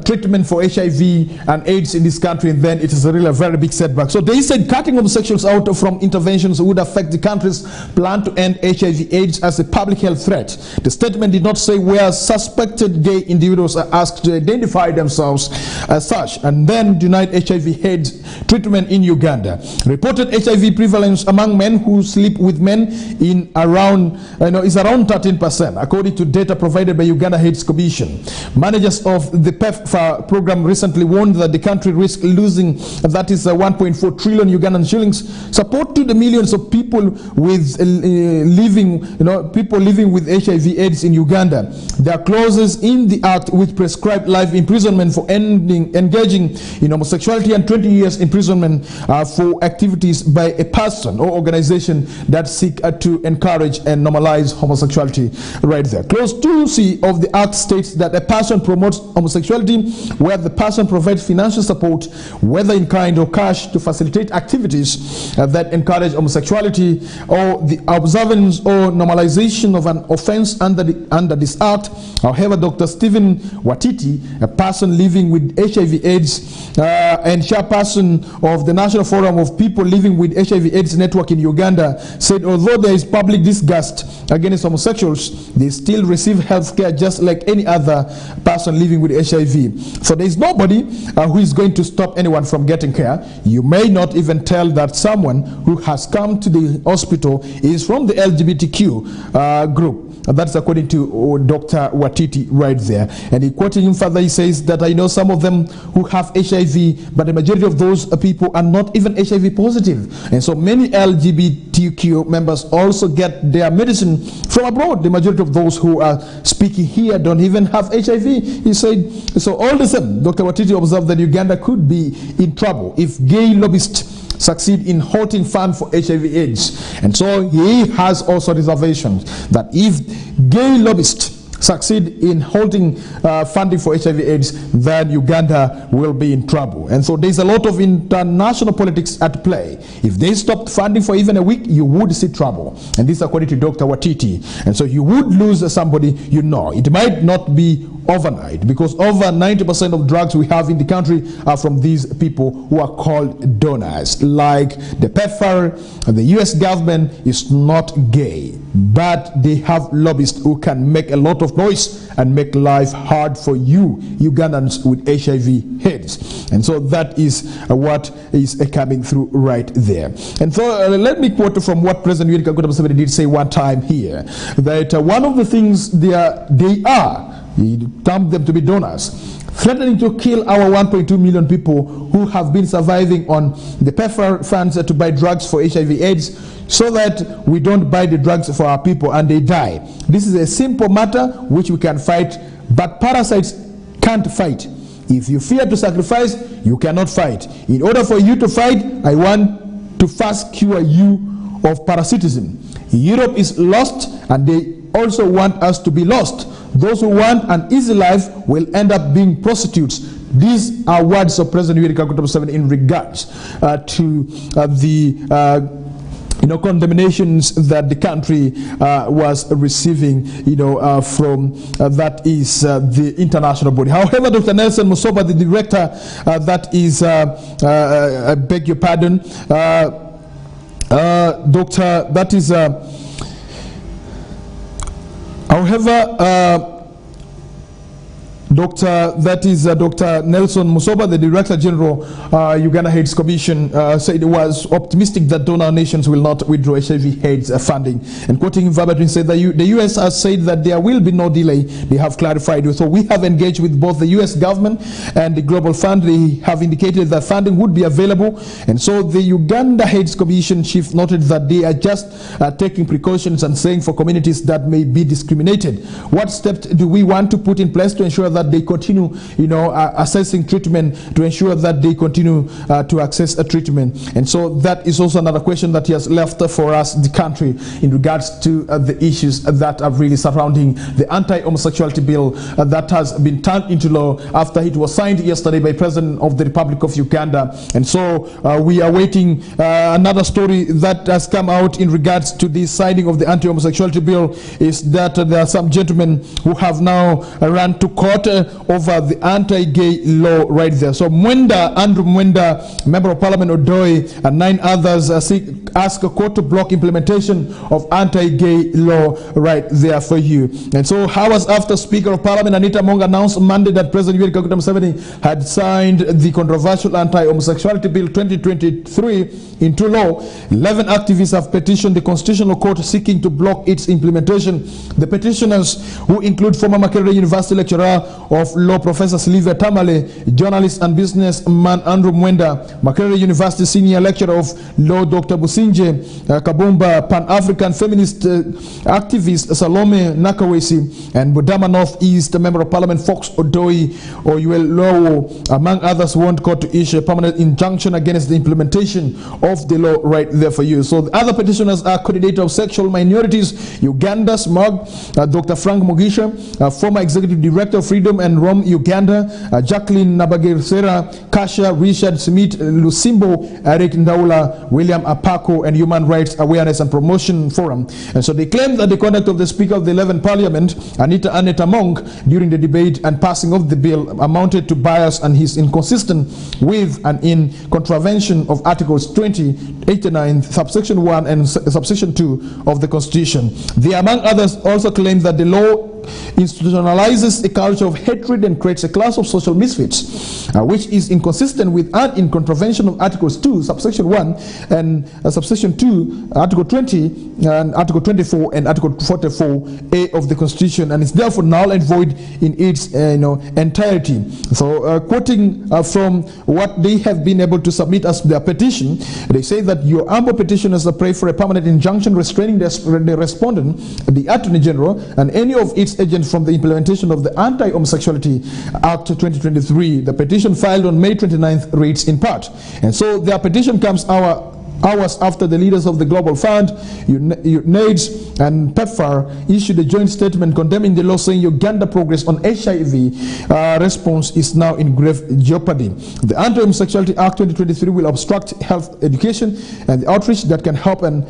treatment for HIV and AIDS in this country, and then it is really a very big setback. So they said cutting homosexuals out from interventions would affect the country's plan to end HIV AIDS as a public health threat. The statement did not say where suspected gay individuals are asked to identify themselves as such and then denied HIV AIDS treatment in Uganda. Reported HIV prevalence among men who sleep with men is around 13%, according to data provided by Uganda AIDS Commission. Managers of the PEPFAR program recently warned that the country risks losing, that is 1.4 trillion Ugandan shillings, support to the millions of people with living with HIV AIDS in Uganda. There are clauses in the act which prescribe life imprisonment for engaging in homosexuality and 20 years imprisonment for activities by a person or organization that seek to encourage and normalize homosexuality right there. Clause 2C of the act states that a person promotes homosexuality where the person provides financial support, whether in kind or cash, to facilitate activities that encourage homosexuality, or the observance or normalization of an offense under this act. However, Dr. Stephen Watiti, a person living with HIV/AIDS and chairperson of the National Forum of People Living with HIV/AIDS Network in Uganda, said although there is public disgust against homosexuals, they still receive health care just like any other person living with HIV. So there is nobody who is going to stop anyone from getting care. You may not even tell that someone who has come to the hospital is from the LGBTQ group. That's according to Dr. Watiti right there. And he quoting him further, he says that I know some of them who have HIV, but the majority of those people are not even HIV positive. And so many LGBTQ members also get their medicine from abroad. The majority of those who are speaking here don't even have HIV. He said, so all the same, Dr. Watiti observed that Uganda could be in trouble if gay lobbyists succeed in halting funds for HIV/AIDS. And so he has also reservations that if gay lobbyists succeed in holding funding for HIV/AIDS, then Uganda will be in trouble. And so there's a lot of international politics at play. If they stopped funding for even a week, you would see trouble. And this according to Dr. Watiti. And so you would lose somebody you know. It might not be overnight, because over 90% of drugs we have in the country are from these people who are called donors. Like the PEPFAR, the US government is not gay, but they have lobbyists who can make a lot of noise and make life hard for you Ugandans with HIV/AIDS. And so that is what is coming through right there. And so let me quote from what President Yoweri Kaguta Museveni did say one time here, that one of the things he termed them to be donors, threatening to kill our 1.2 million people who have been surviving on the PEPFAR funds to buy drugs for HIV/AIDS, so that we don't buy the drugs for our people and they die. This is a simple matter which we can fight, but parasites can't fight. If you fear to sacrifice, you cannot fight. In order for you to fight, I want to first cure you of parasitism. Europe is lost, and they also want us to be lost. Those who want an easy life will end up being prostitutes. These are words of President Yoweri Kaguta Museveni in regards to the condemnations that the country was receiving, from that is the international body. However, Dr. Nelson Musoba, the director, that is, I beg your pardon, Doctor, that is. However, Dr. Nelson Musoba, the Director General, Uganda AIDS Commission, said it was optimistic that donor nations will not withdraw HIV/AIDS funding. And quoting him verbatim, said that the U.S. has said that there will be no delay. They have clarified. So we have engaged with both the U.S. government and the Global Fund. They have indicated that funding would be available. And so the Uganda AIDS Commission chief noted that they are just taking precautions and saying for communities that may be discriminated. What steps do we want to put in place to ensure that they continue, assessing treatment, to ensure that they continue to access a treatment? And so that is also another question that he has left for us, the country, in regards to the issues that are really surrounding the anti-homosexuality bill that has been turned into law after it was signed yesterday by President of the Republic of Uganda. And so we are waiting another story that has come out in regards to the signing of the anti-homosexuality bill, is that there are some gentlemen who have now run to court over the anti-gay law right there. So Andrew Mwenda, Member of Parliament Odoi, and 9 others ask a court to block implementation of anti-gay law right there for you. And so hours after Speaker of Parliament Anita Mong announced Monday that President Yoweri Kaguta Museveni had signed the controversial anti-homosexuality bill 2023 into law, 11 activists have petitioned the Constitutional Court seeking to block its implementation. The petitioners, who include former Makerere University lecturer of law Professor Sylvia Tamale, journalist and businessman Andrew Mwenda, Makerere University senior lecturer of law Dr. Businje Kabumba, Pan-African feminist activist Salome Nakawesi, and Budama North East Member of Parliament Fox Odoi Oyuelowo, among others, want court to issue a permanent injunction against the implementation of the law right there for you. So the other petitioners are coordinator of sexual minorities Uganda, SMOG, Dr. Frank Mugisha, former executive director of Freedom and Rome Uganda, Jacqueline Nabagesera, Kasha, Richard Smith, Lusimbo, Eric Ndaula, William Apako, and Human Rights Awareness and Promotion Forum. And so they claim that the conduct of the Speaker of the 11th Parliament, Anita Mong, during the debate and passing of the bill amounted to bias and is inconsistent with and in contravention of Articles 20, 89, subsection 1 and subsection 2 of the Constitution. They, among others, also claim that the law institutionalizes a culture of hatred and creates a class of social misfits, which is inconsistent with and in contravention of Articles 2, subsection 1 and subsection 2, Article 20 and Article 24 and Article 44A of the Constitution, and is therefore null and void in its entirety. So quoting from what they have been able to submit as their petition, they say that your humble petitioners pray for a permanent injunction restraining the respondent, the Attorney General, and any of its agents from the implementation of the Anti-Homosexuality Act 2023. The petition filed on May 29th reads in part. And so their petition comes hours after the leaders of the Global Fund, UNAIDS and PEPFAR issued a joint statement condemning the law, saying Uganda progress on HIV response is now in grave jeopardy. The Anti-Homosexuality Act 2023 will obstruct health education and the outreach that can help and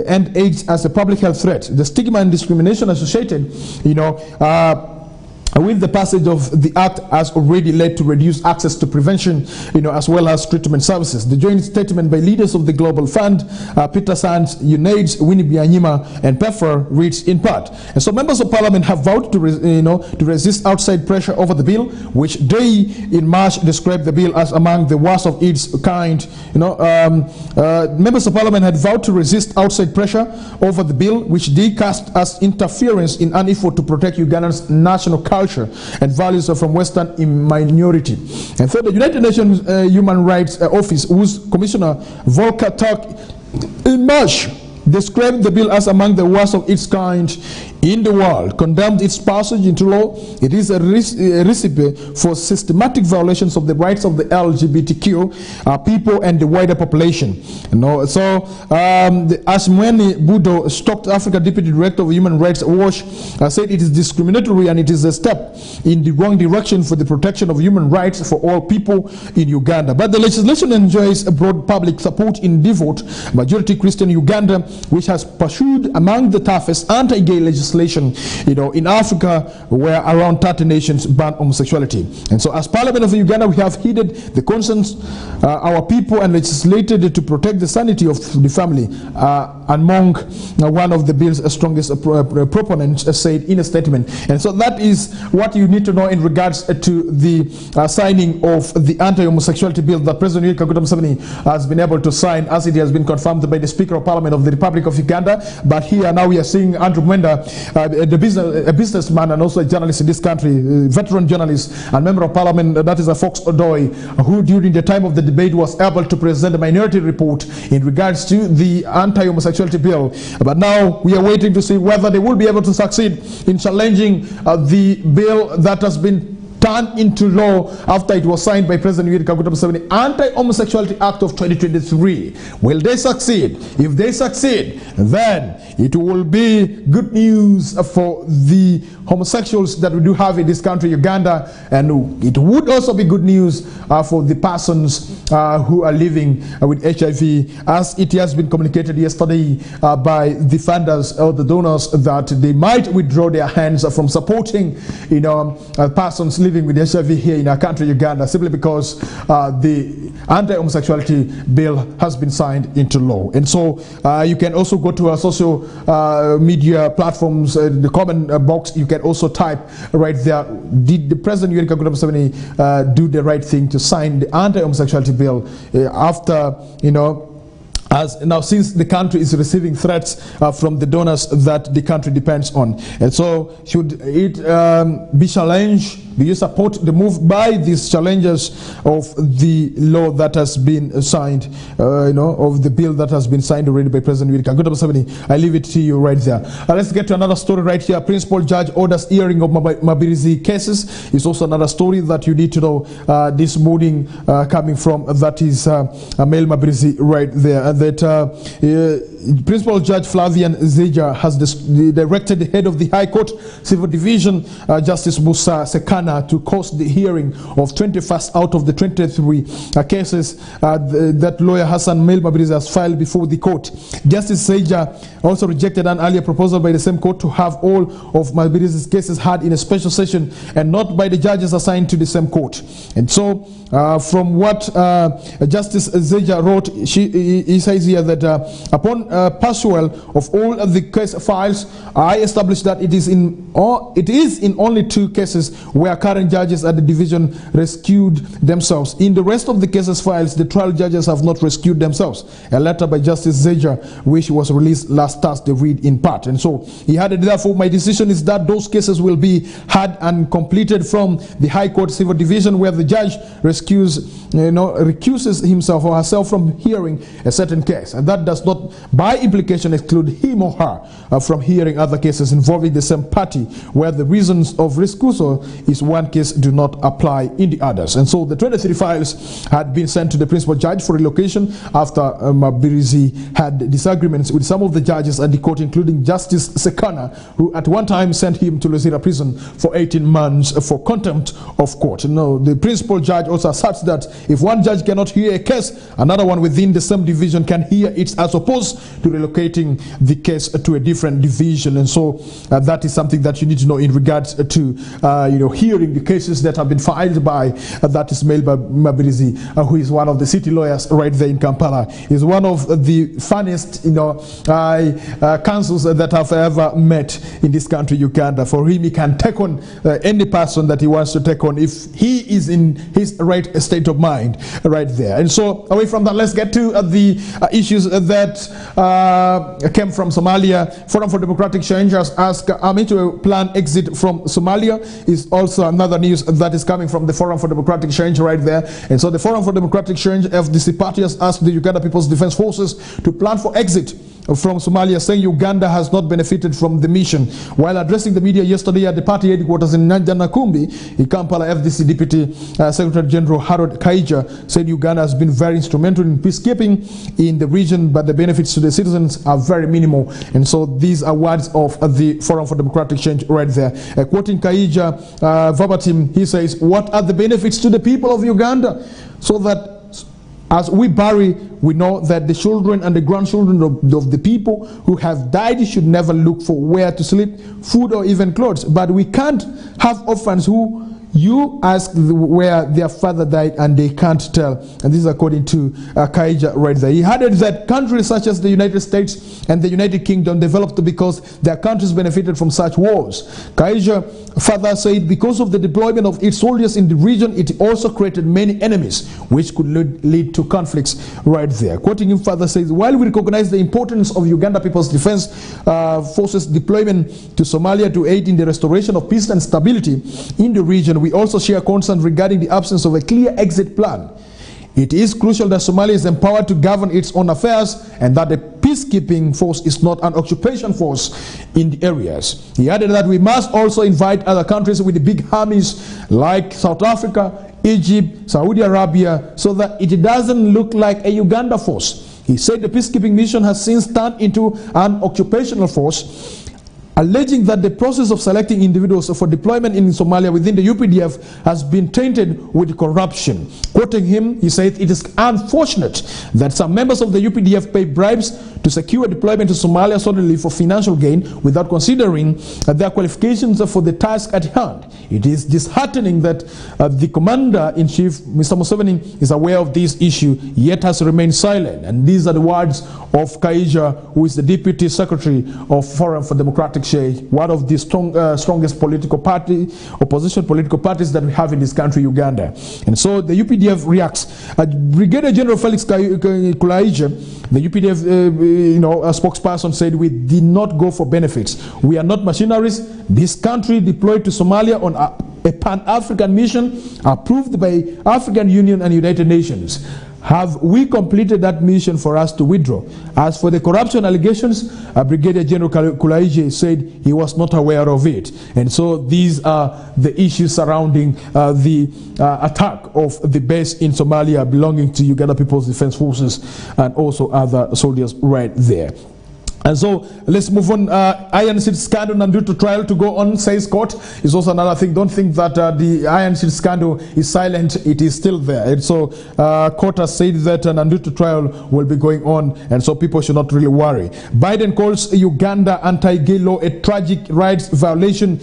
end AIDS as a public health threat. The stigma and discrimination associated, with the passage of the act has already led to reduced access to prevention, as well as treatment services. The joint statement by leaders of the Global Fund, Peter Sands, UNAIDS, Winnie Byanyima, and PEPFAR reads in part. And so members of parliament have vowed to resist outside pressure over the bill, which they in March described the bill as among the worst of its kind. Members of parliament had vowed to resist outside pressure over the bill, which they cast as interference in an effort to protect Uganda's national culture and values from Western minority. And so the United Nations Human Rights Office, whose Commissioner Volker Turk in March described the bill as among the worst of its kind in the world, condemned its passage into law. It is a recipe for systematic violations of the rights of the LGBTQ people and the wider population. The Museveni Budo, Stocked Africa Deputy Director of Human Rights Watch, said it is discriminatory and it is a step in the wrong direction for the protection of human rights for all people in Uganda. But the legislation enjoys a broad public support in devout majority Christian Uganda, which has pursued among the toughest anti-gay legislation in Africa, where around 30 nations ban homosexuality. And so as Parliament of Uganda, we have heeded the concerns our people and legislated to protect the sanity of the family, among one of the bill's strongest proponents said in a statement. And so that is what you need to know in regards to the signing of the anti-homosexuality bill that President Museveni has been able to sign, as it has been confirmed by the Speaker of Parliament of the Republic of Uganda. But here now we are seeing Andrew Mwenda, a businessman and also a journalist in this country, a veteran journalist and member of parliament, that is a Fox Odoi, who during the time of the debate was able to present a minority report in regards to the anti-homosexuality bill. But now we are waiting to see whether they will be able to succeed in challenging the bill that has been turned into law after it was signed by President Museveni, Anti-Homosexuality Act of 2023. Will they succeed? If they succeed, then it will be good news for the homosexuals that we do have in this country, Uganda, and it would also be good news for the persons who are living with HIV, as it has been communicated yesterday by the funders or the donors that they might withdraw their hands from supporting persons living with HIV here in our country, Uganda, simply because the anti-homosexuality bill has been signed into law. And so you can also go to our social media platforms, the comment box. You can also type right there, did the President Museveni do the right thing to sign the anti-homosexuality bill after, as now, since the country is receiving threats from the donors that the country depends on. And so should it be challenged? Do you support the move by these challengers of the law that has been signed, of the bill that has been signed already by President Museveni? I leave it to you right there. Let's get to another story right here. Principal judge orders hearing of Mabirizi cases. It's also another story that you need to know this morning coming from, that is Male Mabirizi right there. That Principal Judge Flavian Zeja has directed the head of the High Court Civil Division, Justice Musa Sekana, to cost the hearing of 21st out of the 23 cases that lawyer Hassan Male Mabirizi has filed before the court. Justice Zeja also rejected an earlier proposal by the same court to have all of Mabirizi's cases heard in a special session and not by the judges assigned to the same court. And so from what Justice Zeja wrote, he says here that upon pursual of all of the case files, I established that it is in only 2 cases where current judges at the division rescued themselves. In the rest of the cases files, the trial judges have not rescued themselves. A letter by Justice Zeja, which was released last Thursday, read in part. And so he added, therefore, my decision is that those cases will be heard and completed from the High Court Civil Division, where the judge recuses himself or herself from hearing a certain case, and that does not by implication exclude him or her from hearing other cases involving the same party, where the reasons of recusal is one case do not apply in the others. And so the 23 files had been sent to the principal judge for relocation after Mabirizi had disagreements with some of the judges at the court, including Justice Sekana, who at one time sent him to Luzira prison for 18 months for contempt of court. No, the principal judge also asserts that if one judge cannot hear a case, another one within the same division can hear it, as opposed to relocating the case to a different division. And so that is something that you need to know in regards to hearing the cases that have been filed by that is mailed by Mabirizi, who is one of the city lawyers right there in Kampala. Is one of the funniest councils that I've ever met in this country, Uganda. For him, he can take on any person that he wants to take on if he is in his right state of mind right there. And so away from that, let's get to the issues that came from Somalia. Forum for Democratic Change has asked army to plan exit from Somalia. Is also another news that is coming from the Forum for Democratic Change right there. And so the Forum for Democratic Change, FDC party, has asked the Uganda People's Defense Forces to plan for exit from Somalia, saying Uganda has not benefited from the mission. While addressing the media yesterday at the party headquarters in Nyanja-Nakumbi, in Kampala, FDC Deputy Secretary General Harold Kaija said Uganda has been very instrumental in peacekeeping in the region, but the benefits to the citizens are very minimal. And so these are words of the Forum for Democratic Change right there. Quoting Kaija verbatim, he says, "What are the benefits to the people of Uganda? So that as we bury, we know that the children and the grandchildren of the people who have died should never look for where to sleep, food, or even clothes. But we can't have orphans who you ask where their father died and they can't tell." And this is according to Kaija right there. He added that countries such as the United States and the United Kingdom developed because their countries benefited from such wars. Kaija further said because of the deployment of its soldiers in the region, it also created many enemies, which could lead to conflicts right there. Quoting him further says, "While we recognize the importance of Uganda People's Defense Forces deployment to Somalia to aid in the restoration of peace and stability in the region, we also share concern regarding the absence of a clear exit plan. It is crucial that Somalia is empowered to govern its own affairs and that the peacekeeping force is not an occupation force in the areas." He added that we must also invite other countries with the big armies like South Africa, Egypt, Saudi Arabia, so that it doesn't look like a Uganda force. He said the peacekeeping mission has since turned into an occupational force, alleging that the process of selecting individuals for deployment in Somalia within the UPDF has been tainted with corruption. Quoting him, he said, "It is unfortunate that some members of the UPDF pay bribes to secure deployment to Somalia solely for financial gain without considering their qualifications for the task at hand. It is disheartening that the Commander-in-Chief, Mr. Museveni, is aware of this issue, yet has remained silent." And these are the words of Kaija, who is the Deputy Secretary of Forum for Democratic Change, one of the strongest political party, opposition political parties that we have in this country, Uganda. And so the UPDF reacts. Brigadier General Felix Kulaija, the UPDF a spokesperson, said, "We did not go for benefits. We are not machineries. This country deployed to Somalia on a Pan-African mission approved by African Union and United Nations. Have we completed that mission for us to withdraw? As for the corruption allegations, Brigadier General Kulaije said he was not aware of it." And so these are the issues surrounding the attack of the base in Somalia belonging to Uganda People's Defense Forces and also other soldiers right there. And so let's move on. Iron Seed scandal and due to trial to go on, says court, is also another thing. Don't think that the Iron Seed scandal is silent. It is still there. And so court has said that an undue to trial will be going on, and so people should not really worry. Biden calls Uganda anti-gay law a tragic rights violation.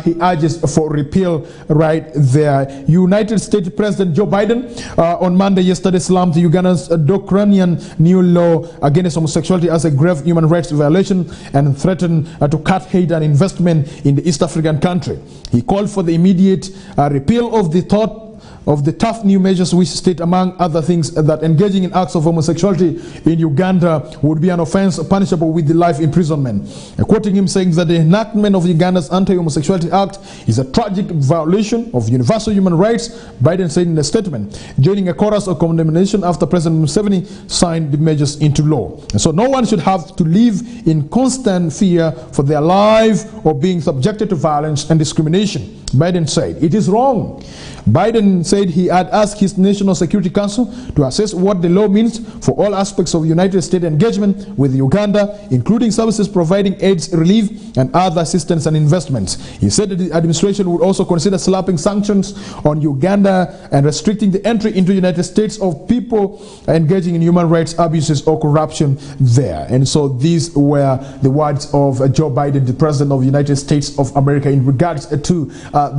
He urges for repeal right there. United States President Joe Biden on Monday yesterday slammed Uganda's draconian new law against homosexuality as a grave human rights violation and threatened to cut aid and investment in the East African country. He called for the immediate repeal of the thought of the tough new measures which state, among other things, that engaging in acts of homosexuality in Uganda would be an offense punishable with the life imprisonment. Quoting him, saying that the enactment of Uganda's Anti-Homosexuality Act is a tragic violation of universal human rights, Biden said in a statement, joining a chorus of condemnation after President Museveni signed the measures into law. And so no one should have to live in constant fear for their life or being subjected to violence and discrimination, Biden said. It is wrong. Biden said he had asked his National Security Council to assess what the law means for all aspects of United States engagement with Uganda, including services providing AIDS relief and other assistance and investments. He said that the administration would also consider slapping sanctions on Uganda and restricting the entry into the United States of people engaging in human rights abuses or corruption there. And so these were the words of Joe Biden, the President of the United States of America, in regards to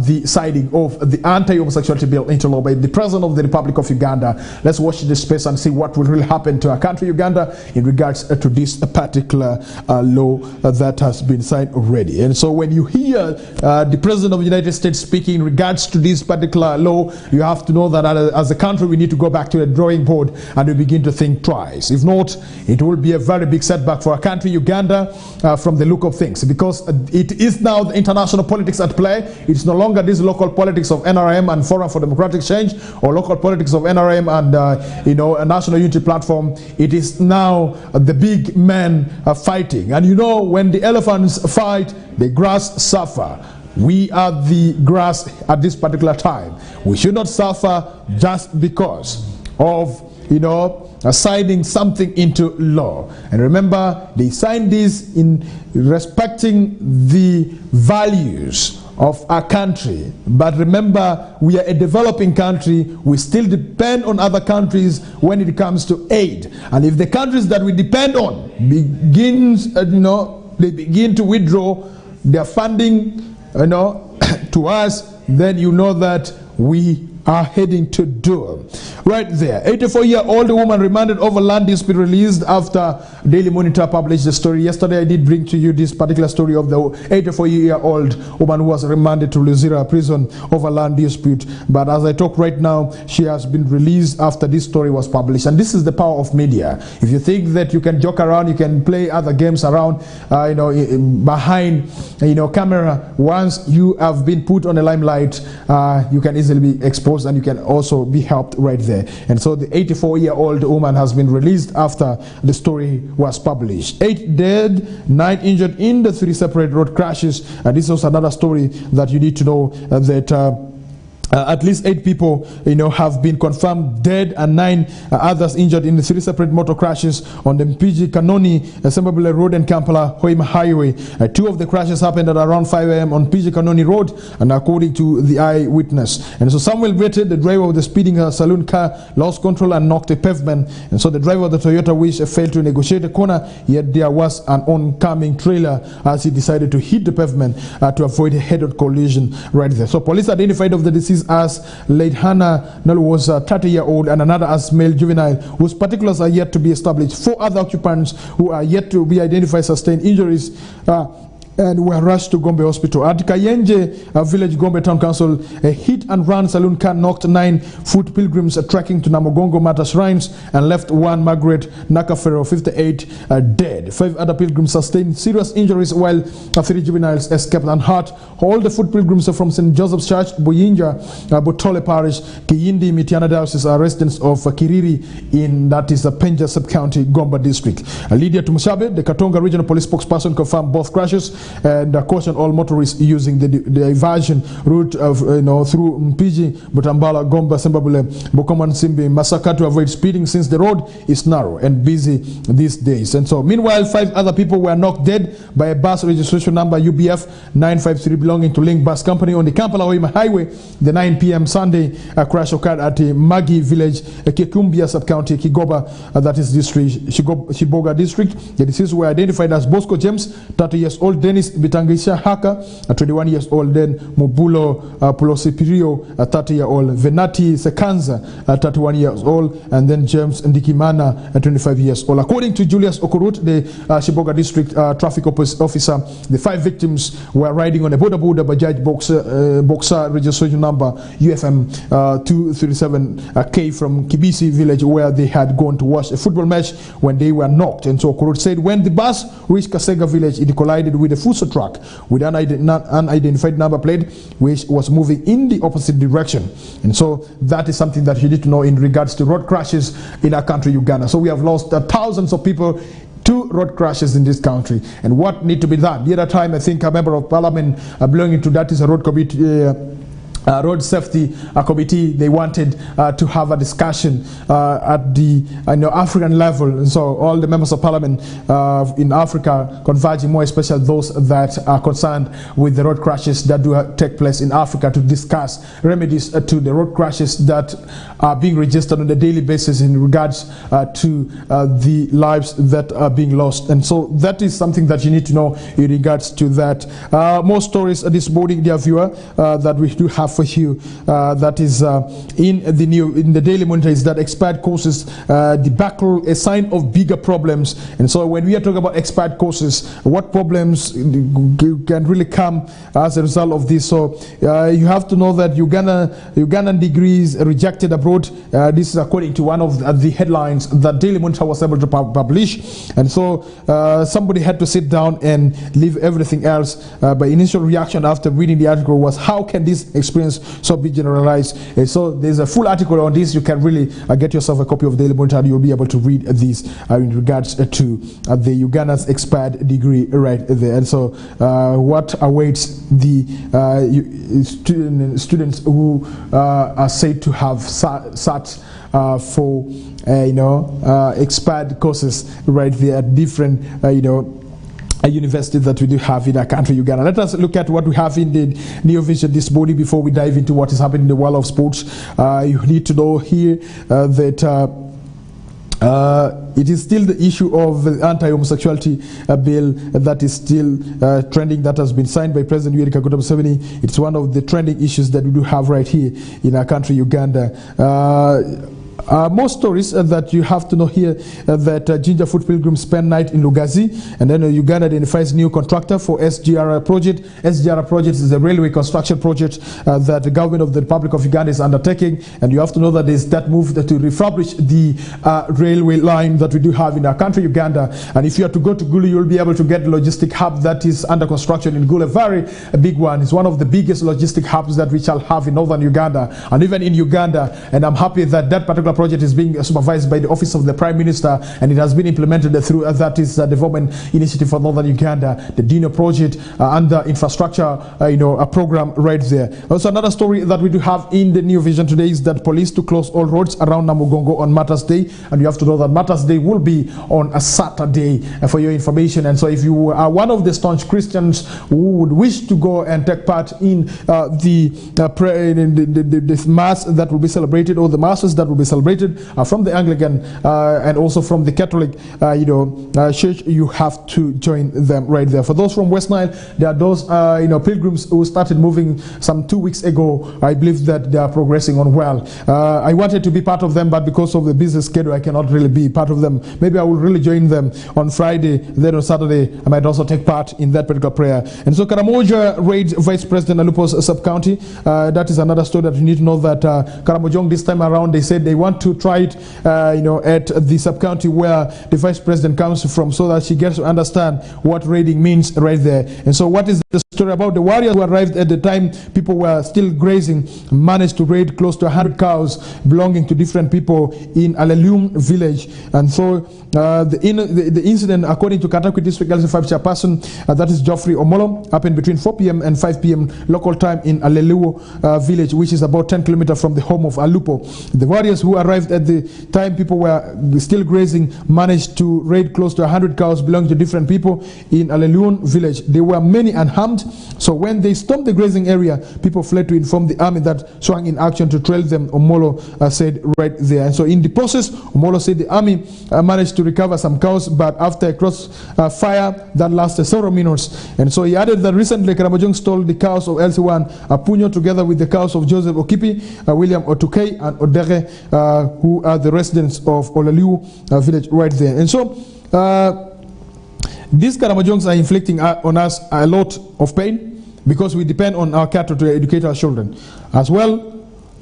the signing of the anti-homosexuality bill into law by the President of the Republic of Uganda. Let's watch this space and see what will really happen to our country, Uganda, in regards to this particular law that has been signed already. And so when you hear the President of the United States speaking in regards to this particular law, you have to know that as a country we need to go back to the drawing board and we begin to think twice. If not, it will be a very big setback for our country, Uganda, from the look of things, because it is now the international politics at play. It's no longer this local politics of NRM and Forum for Democratic Change, or local politics of NRM and a National Unity Platform. It is now the big men fighting. And when the elephants fight, the grass suffer. We are the grass at this particular time. We should not suffer just because of signing something into law. And remember, they signed this in respecting the values of our country. But remember, we are a developing country. We still depend on other countries when it comes to aid. And if the countries that we depend on begins, they begin to withdraw their funding, to us, then you know that we are heading to doom. Right there, 84-year-old woman remanded over land dispute released after Daily Monitor published the story. Yesterday I did bring to you this particular story of the 84-year-old woman who was remanded to Luzira prison over land dispute. But as I talk right now, she has been released after this story was published. And this is the power of media. If you think that you can joke around, you can play other games around, behind camera, once you have been put on a limelight, you can easily be exposed and you can also be helped right there. And so the 84-year-old woman has been released after the story was published. 8 dead, 9 injured in the 3 separate road crashes. And this is another story that you need to know, that at least 8 people, have been confirmed dead and 9 others injured in the 3 separate motor crashes on the Mpigi Kanoni Sembabule Road and Kampala Hoima Highway. 2 of the crashes happened at around 5 a.m. on Mpigi Kanoni Road, and according to the eyewitness. And so Samuel Bete, the driver of the speeding saloon car, lost control and knocked a pavement. And so the driver of the Toyota Wish failed to negotiate a corner, yet there was an oncoming trailer as he decided to hit the pavement to avoid a head-on collision right there. So police identified of the deceased as late Hannah Nel was 30-year-old and another as male juvenile whose particulars are yet to be established. 4 other occupants who are yet to be identified sustained injuries and were rushed to Gombe Hospital. At Kayenje village, Gombe Town Council, a hit and run saloon car knocked 9 foot pilgrims trekking to Namugongo Mata Shrines and left 1 Margaret Nakafero, 58, dead. 5 other pilgrims sustained serious injuries while 3 juveniles escaped unhurt. All the foot pilgrims are from St. Joseph's Church, Buyinja, Botole Parish, Kiyindi, Mitiana Diocese, are residents of Kiriri in that is the Penja Sub-County, Gombe District. Lydia Tumushabe, the Katonga Regional Police spokesperson, confirmed both crashes and cautioned all motorists using the diversion route of through Mpigi, Butambala, Gombe, Sembabule, Bokoman, Simbi, Masaka to avoid speeding since the road is narrow and busy these days. And so meanwhile, 5 other people were knocked dead by a bus registration number UBF 953 belonging to Link Bus Company on the Kampala Hoima Highway. The 9 p.m. Sunday crash occurred at the Magi village, Kikumbia sub-county, Kigoba, that is district, Shiboga district. The deceased were identified as Bosco James, 30 years old, Denis Dennis Bitangisha Haka, 21 years old. Then Mobulo Pulosipirio, 30-year-old. Venati Sekanza, 31 years old. And then James Ndikimana, 25 years old. According to Julius Okurut, the Shiboga District Traffic Officer, the 5 victims were riding on a Boda Bajaj Boxer registration number UFM 237K from Kibisi village, where they had gone to watch a football match when they were knocked. And so Okurut said when the bus reached Kasega village, it collided with a Fuso truck with an unidentified number plate, which was moving in the opposite direction. And so that is something that you need to know in regards to road crashes in our country, Uganda. So we have lost thousands of people to road crashes in this country. And what need to be done? The other time, I think a member of parliament belonging to that is a road committee, road safety committee, they wanted to have a discussion at the African level. And so all the members of parliament in Africa converging, more especially those that are concerned with the road crashes that do take place in Africa, to discuss remedies to the road crashes that are being registered on a daily basis in regards to the lives that are being lost. And so that is something that you need to know in regards to that. More stories this morning, dear viewer, that we do have for you, that is in the Daily Monitor, is that expired courses debacle a sign of bigger problems. And so when we are talking about expired courses, what problems can really come as a result of this? So you have to know that Ugandan degrees rejected abroad. This is according to one of the headlines that Daily Monitor was able to publish. And so somebody had to sit down and leave everything else. But initial reaction after reading the article was, how can this experience so be generalized? So there's a full article on this. You can really get yourself a copy of Daily Monitor, and you'll be able to read this in regards to the Uganda's expired degree right there. And so what awaits the students who are said to have sat for expired courses right there at different a university that we do have in our country, Uganda. Let us look at what we have in the Neo Vision this morning before we dive into what is happening in the world of sports. You need to know here that it is still the issue of the anti-homosexuality bill that is still trending, that has been signed by President Museveni. It's one of the trending issues that we do have right here in our country, Uganda. More stories that you have to know here, that Gingerfoot pilgrims spend night in Lugazi, and then Uganda identifies new contractor for SGR project. SGR project is a railway construction project that the government of the Republic of Uganda is undertaking, and you have to know that there's that move to refurbish the railway line that we do have in our country, Uganda. And if you are to go to Gulu, you'll be able to get the logistic hub that is under construction in Gulu, a very big one. It's one of the biggest logistic hubs that we shall have in northern Uganda, and even in Uganda. And I'm happy that that particular project is being supervised by the Office of the Prime Minister, and it has been implemented through that is the Development Initiative for Northern Uganda, the Dino project under infrastructure, a program right there. Also, another story that we do have in the New Vision today is that police to close all roads around Namugongo on Martyrs Day, and you have to know that Martyrs Day will be on a Saturday for your information. And so, if you are one of the staunch Christians who would wish to go and take part in the mass that will be celebrated, or the masses that will be celebrated from the Anglican and also from the Catholic church, you have to join them right there. For those from West Nile, there are those pilgrims who started moving some 2 weeks ago. I believe that they are progressing on well. I wanted to be part of them, but because of the business schedule, I cannot really be part of them. Maybe I will really join them on Friday. Then on Saturday, I might also take part in that particular prayer. And so Karamoja raids Vice President Alupo's sub-county. That is another story that you need to know, that Karamojong this time around, they said they want to try it at the sub-county where the Vice President comes from, so that she gets to understand what raiding means right there. And so what is the story about the warriors who arrived at the time people were still grazing, managed to raid close to 100 cows belonging to different people in Alelium village. And so the incident, according to Katakwi District LC5 chairperson, that is Geoffrey Omolo, happened between 4 p.m. and 5 p.m. local time in Alelium village, which is about 10 kilometers from the home of Alupo. The warriors who who arrived at the time people were still grazing managed to raid close to 100 cows belonging to different people in Alelion village. There were many unharmed. So when they stormed the grazing area, people fled to inform the army that swung in action to trail them, Omolo said right there. And so in the process, Omolo said the army managed to recover some cows, but after a crossfire that lasted several minutes. And so he added that recently Karamojong stole the cows of LC1 Apunyo together with the cows of Joseph Okipi, William Otukei, and Odere, who are the residents of Olaliu village right there. And so these Karamojongs are inflicting on us a lot of pain because we depend on our cattle to educate our children as well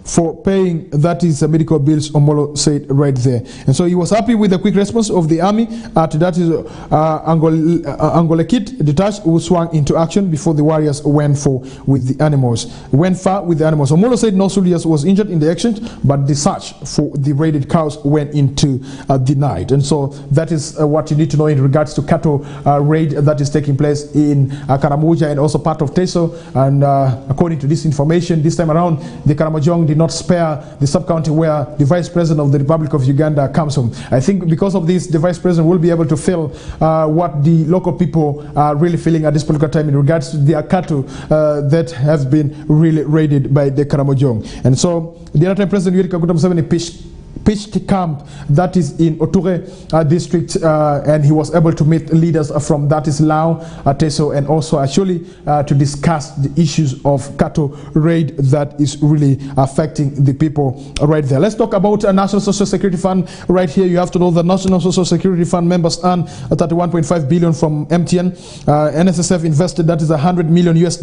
for paying, that is medical bills, Omolo said right there. And so he was happy with the quick response of the army to that is Angolekit detached, who swung into action before the warriors went far with the animals. Omolo said no soldiers was injured in the exchange, but the search for the raided cows went into the night. And so that is what you need to know in regards to cattle raid that is taking place in Karamoja and also part of Teso. And according to this information, this time around, the Karamojong did not spare the sub-county where the Vice President of the Republic of Uganda comes from. I think because of this, the Vice President will be able to feel what the local people are really feeling at this particular time in regards to their cattle that have been really raided by the Karamojong. And so the other time President Yoweri Kaguta Museveni pitched camp that is in Oture district, and he was able to meet leaders from that is Lao, Teso, and also actually to discuss the issues of cattle raid that is really affecting the people right there. Let's talk about a National Social Security Fund right here. You have to know the National Social Security Fund members earn 31.5 billion from MTN. NSSF invested that is $100 million US.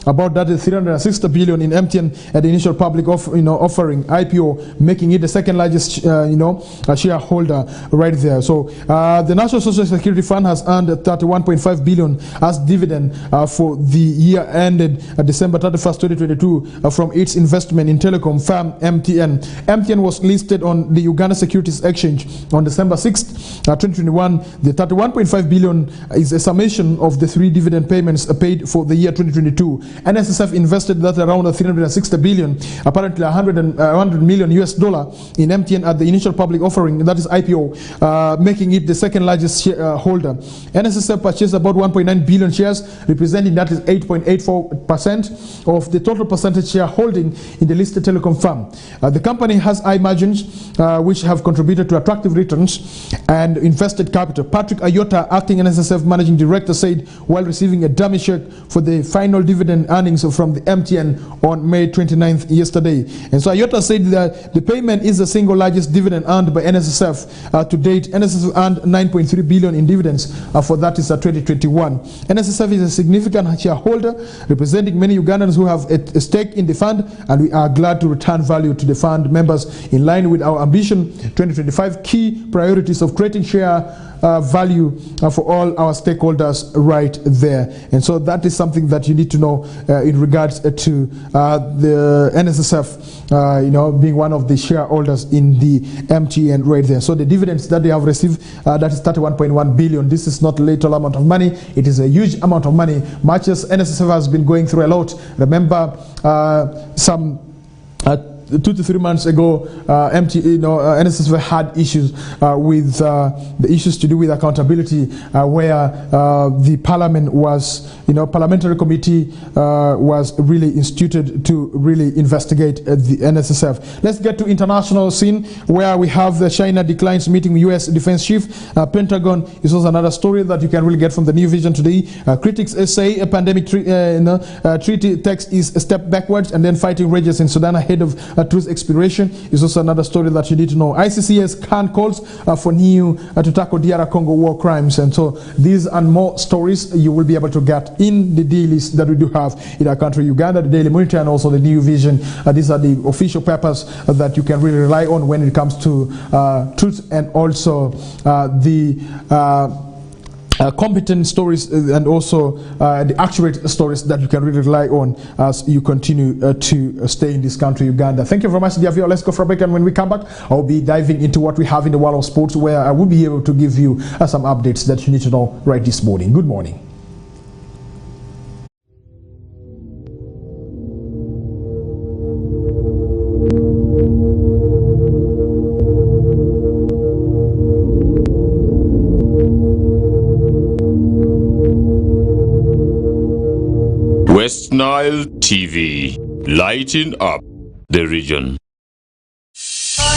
About that is 360 billion in MTN at the initial public offering IPO, making it the second largest shareholder right there. So the National Social Security Fund has earned 31.5 billion as dividend for the year ended December 31st, 2022 from its investment in telecom firm MTN. MTN was listed on the Uganda Securities Exchange on December 6th, 2021. The 31.5 billion is a summation of the three dividend payments paid for the year 2022. NSSF invested that around 360 billion, apparently $100 million US in MTN at the initial public offering, that is IPO, making it the second largest shareholder. NSSF purchased about 1.9 billion shares, representing that is 8.84% of the total percentage shareholding in the listed telecom firm. The company has high margins, which have contributed to attractive returns and invested capital. Patrick Ayota, acting NSSF managing director, said while receiving a dummy check for the final dividend earnings from the MTN on May 29th yesterday. And so Ayota said that the payment is the single largest dividend earned by NSSF to date. NSSF earned 9.3 billion in dividends for that is 2021. NSSF is a significant shareholder, representing many Ugandans who have a stake in the fund, and we are glad to return value to the fund members in line with our ambition 2025 key priorities of creating share value for all our stakeholders right there. And so that is something that you need to know in regards to the NSSF being one of the shareholders in the MTN right there. So the dividends that they have received, that is 31.1 billion. This is not a little amount of money. It is a huge amount of money, much as NSSF has been going through a lot. Remember some 2 to 3 months ago, NSSF had issues with the issues to do with accountability, where the parliament was, parliamentary committee was really instituted to really investigate the NSSF. Let's get to international scene, where we have the China declines meeting U.S. defense chief. Pentagon is also another story that you can really get from the New Vision today. Critics say a pandemic treaty text is a step backwards, and then fighting rages in Sudan ahead of truth expiration is also another story that you need to know. ICC's can calls for new to tackle DR Congo war crimes. And so these and more stories you will be able to get in the dailies that we do have in our country, Uganda, the Daily Monitor, and also the New Vision. These are the official papers that you can really rely on when it comes to truth and also the competent stories and also the accurate stories that you can really rely on as you continue to stay in this country, Uganda. Thank you very much, dear viewer. Let's go for a break, and when we come back, I'll be diving into what we have in the world of sports, where I will be able to give you some updates that you need to know right this morning. Good morning. Westnile TV, lighting up the region.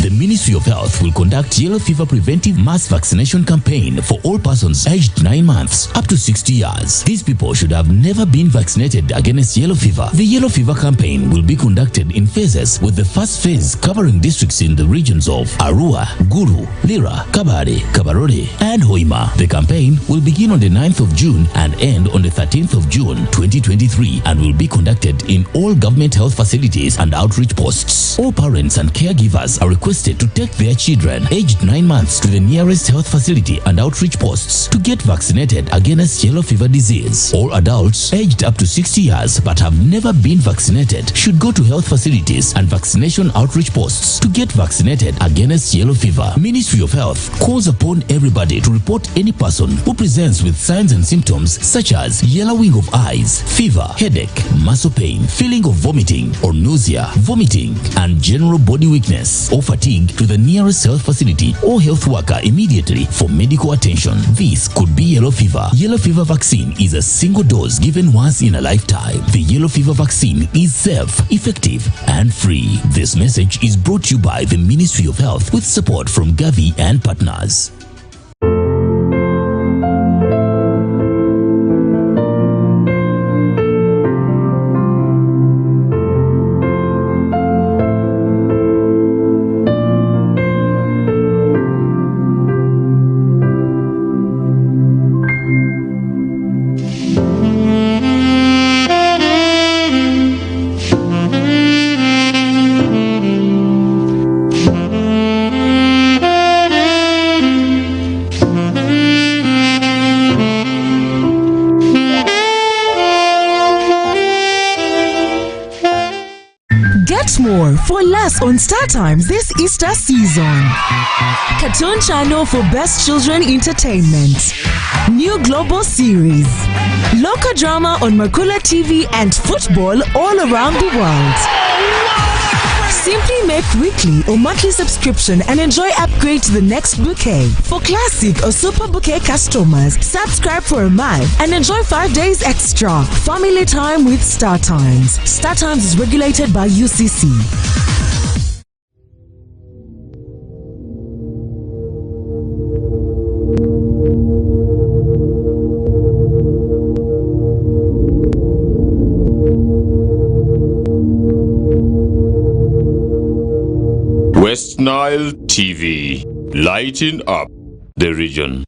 The Ministry of Health will conduct yellow fever preventive mass vaccination campaign for all persons aged 9 months up to 60 years. These people should have never been vaccinated against yellow fever. The yellow fever campaign will be conducted in phases, with the first phase covering districts in the regions of Arua, Gulu, Lira, Kabare, Kabarore, and Hoima. The campaign will begin on the 9th of June and end on the 13th of June 2023 and will be conducted in all government health facilities and outreach posts. All parents and caregivers are requested to take their children aged 9 months to the nearest health facility and outreach posts to get vaccinated against yellow fever disease. All adults aged up to 60 years but have never been vaccinated should go to health facilities and vaccination outreach posts to get vaccinated against yellow fever. Ministry of Health calls upon everybody to report any person who presents with signs and symptoms such as yellowing of eyes, fever, headache, muscle pain, feeling of vomiting or nausea, vomiting, and general body weakness or fatigue to the nearest health facility or health worker immediately for medical attention. This could be yellow fever. Yellow fever vaccine is a single dose given once in a lifetime. The yellow fever vaccine is safe, effective, and free. This message is brought to you by the Ministry of Health with support from Gavi and partners. Get more for less on Star Times this Easter season. Cartoon channel for best children entertainment. New global series. Local drama on Makula TV and football all around the world. Simply make weekly or monthly subscription and enjoy upgrade to the next bouquet. For classic or super bouquet customers, subscribe for a month and enjoy 5 days extra. Family time with Star Times. Star Times is regulated by UCC. Westnile TV, lighting up the region.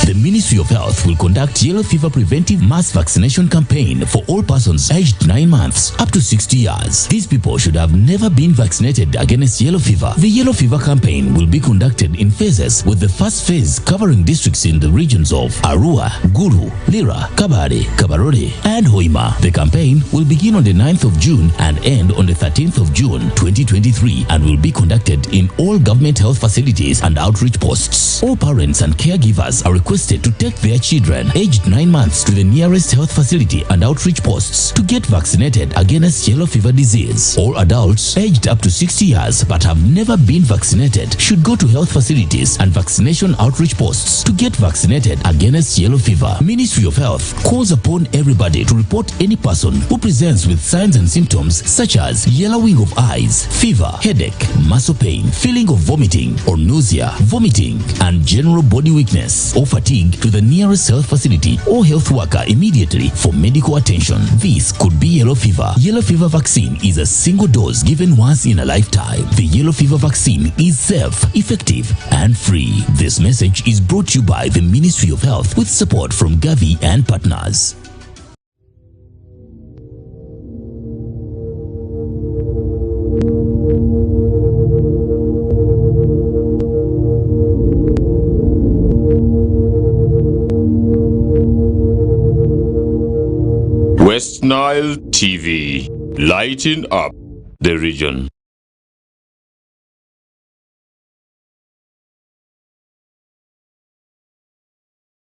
The Ministry of Health will conduct yellow fever preventive mass vaccination campaign for all persons aged 9 months up to 60 years. These people should have never been vaccinated against yellow fever. The yellow fever campaign will be conducted in phases, with the first phase covering districts in the regions of Arua, Gulu, Lira, Kabare, Kabarore, and Hoima. The campaign will begin on the 9th of June and end on the 13th of June 2023 and will be conducted in all government health facilities and outreach posts. All parents and caregivers are requested to take their children aged 9 months to the nearest health facility and outreach posts to get vaccinated against yellow fever disease. All adults aged up to 60 years but have never been vaccinated should go to health facilities and vaccination outreach posts to get vaccinated against yellow fever. Ministry of Health calls upon everybody to report any person who presents with signs and symptoms such as yellowing of eyes, fever, headache, muscle pain, feeling of vomiting or nausea, vomiting, and general body weakness or fatigue to the nearest health facility or health worker immediately for medical attention. This could be yellow fever. Yellow fever vaccine is a single dose given once in a lifetime. The yellow fever vaccine is safe, effective, and free. This message is brought to you by the Ministry of Health with support from Gavi and partners. Westnile TV, lighting up the region.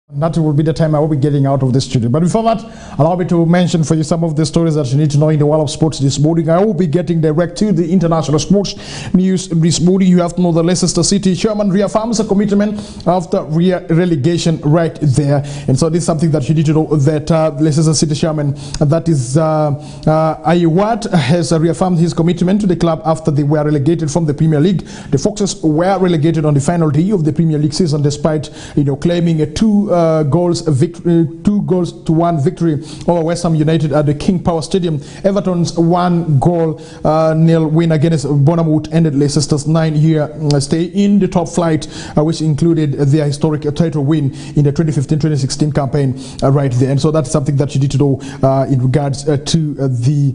That will be the time I will be getting out of the studio. But before that, allow me to mention for you some of the stories that you need to know in the world of sports this morning. I will be getting direct to the international sports news this morning. You have to know the Leicester City chairman reaffirms a commitment after relegation right there. And so this is something that you need to know, that Leicester City chairman, that is Ayiwat, has reaffirmed his commitment to the club after they were relegated from the Premier League. The Foxes were relegated on the final day of the Premier League season, despite claiming a 2 goals to 1 victory over West Ham United at the King Power Stadium. Everton's 1-0 win against Bournemouth ended Leicester's 9-year stay in the top flight, which included their historic title win in the 2015-2016 campaign right there. And so that's something that you need to know in regards to the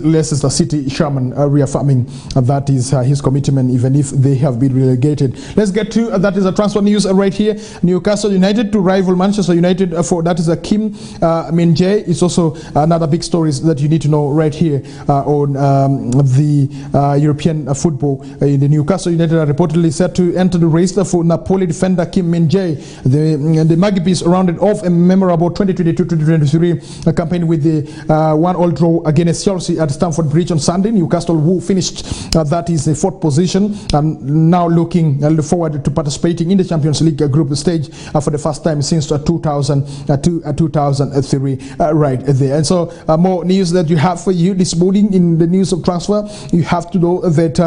Leicester City chairman reaffirming that is his commitment even if they have been relegated. Let's get to that is a transfer news right here. Newcastle United to rival Manchester United for that is a Kim Min-jae. It's also another big stories that you need to know right here on the European football. The Newcastle United are reportedly set to enter the race for Napoli defender Kim Min-jae. The Magpies rounded off a memorable 2022-2023 campaign with the 1-1 draw against Chelsea at Stamford Bridge on Sunday. Newcastle, who finished that is the 4th position, and now looking forward to participating in the Champions League group stage for the first time since 2003 right there. And so more news that you have for you this morning in the news of transfer. You have to know that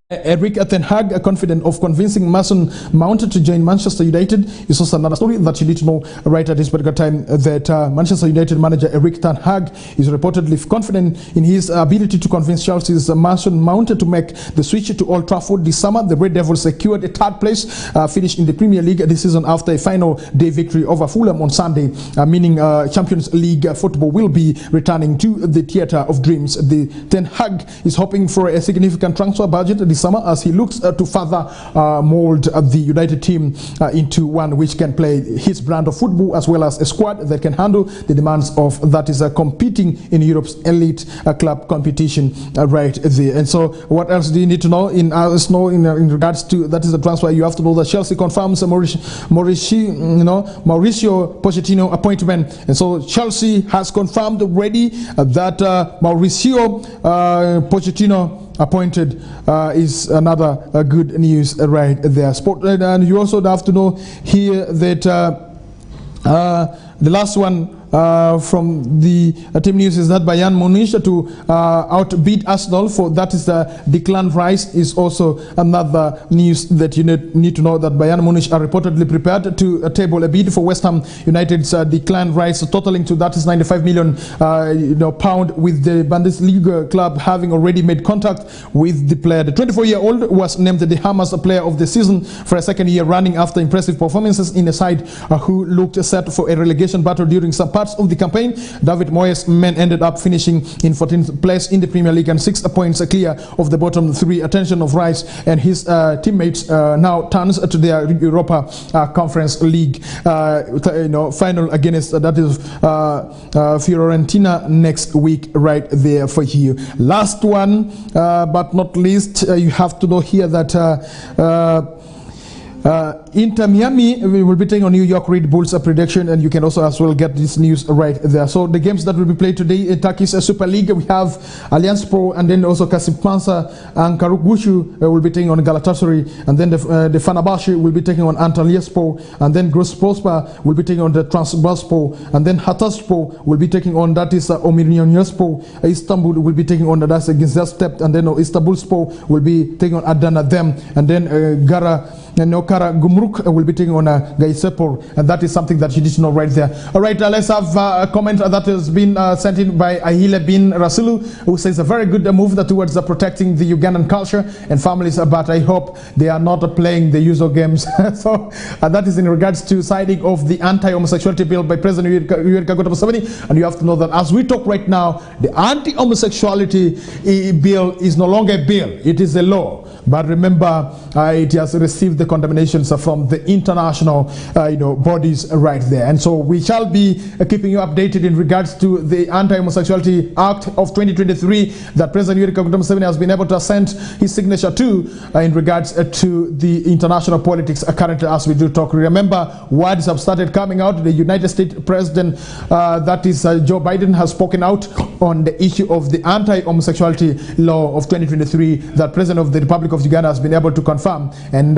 Erik ten Hag, confident of convincing Mason Mount to join Manchester United, is also another story that you need to know right at this particular time, that Manchester United manager Erik ten Hag is reportedly confident in his ability to convince Chelsea's Mason Mount to make the switch to Old Trafford this summer. The Red Devils secured a 3rd place finish in the Premier League this season after a final day victory over Fulham on Sunday, meaning Champions League football will be returning to the theatre of dreams. The Ten Hag is hoping for a significant transfer budget this summer as he looks to further mold the United team into one which can play his brand of football, as well as a squad that can handle the demands of that is competing in Europe's elite club competition right there. And so what else do you need to know in regards to that is the transfer? You have to know that Chelsea confirms Mauricio Pochettino appointment. And so Chelsea has confirmed already that Mauricio Pochettino appointed is another good news right there. And you also have to know here that the last one from the team news is that Bayern Munich to outbid Arsenal for that is the Declan Rice is also another news that you need to know, that Bayern Munich are reportedly prepared to table a bid for West Ham United's Declan Rice, totaling to that is 95 million pound, with the Bundesliga club having already made contact with the player. The 24-year-old was named the Hammers player of the season for a 2nd year running after impressive performances in a side who looked set for a relegation battle during some parts of the campaign. David Moyes' men ended up finishing in 14th place in the Premier League and 6 points clear of the bottom 3. Attention of Rice and his teammates now turns to their Europa Conference League final against that is Fiorentina next week right there for you. Last one but not least, you have to know here that Inter Miami will be taking on New York Red Bulls prediction, and you can also as well get this news right there. So the games that will be played today in Turkish Super League, we have Allianz Pro, and then also Kasımpaşa and Karagümrük will be taking on Galatasaray, and then the Fenerbahçe will be taking on Antalyaspor, and then Göztepe will be taking on the Trabzonspor, and then Hatayspor will be taking on that is Omurmanspor. Istanbul will be taking on that's against Gaziantep, and then Istanbulspor will be taking on Adana Dem, and then Karagümrük will be taking on Gaziantep, and that is something that you need to know right there. All right, let's have a comment that has been sent in by Ahile bin Rasulu, who says a very good move towards protecting the Ugandan culture and families, but I hope they are not playing the usual games. So that is in regards to signing of the anti-homosexuality bill by President Museveni. And you have to know that as we talk right now, the anti-homosexuality bill is no longer a bill, it is a law. But remember, it has received the condemnations from the international bodies right there. And so we shall be keeping you updated in regards to the Anti-Homosexuality Act of 2023 that President Museveni has been able to assent his signature to in regards to the international politics currently as we do talk. Remember, words have started coming out. The United States President, that is Joe Biden, has spoken out on the issue of the anti-homosexuality law of 2023 that President of the Republic of Uganda has been able to confirm. And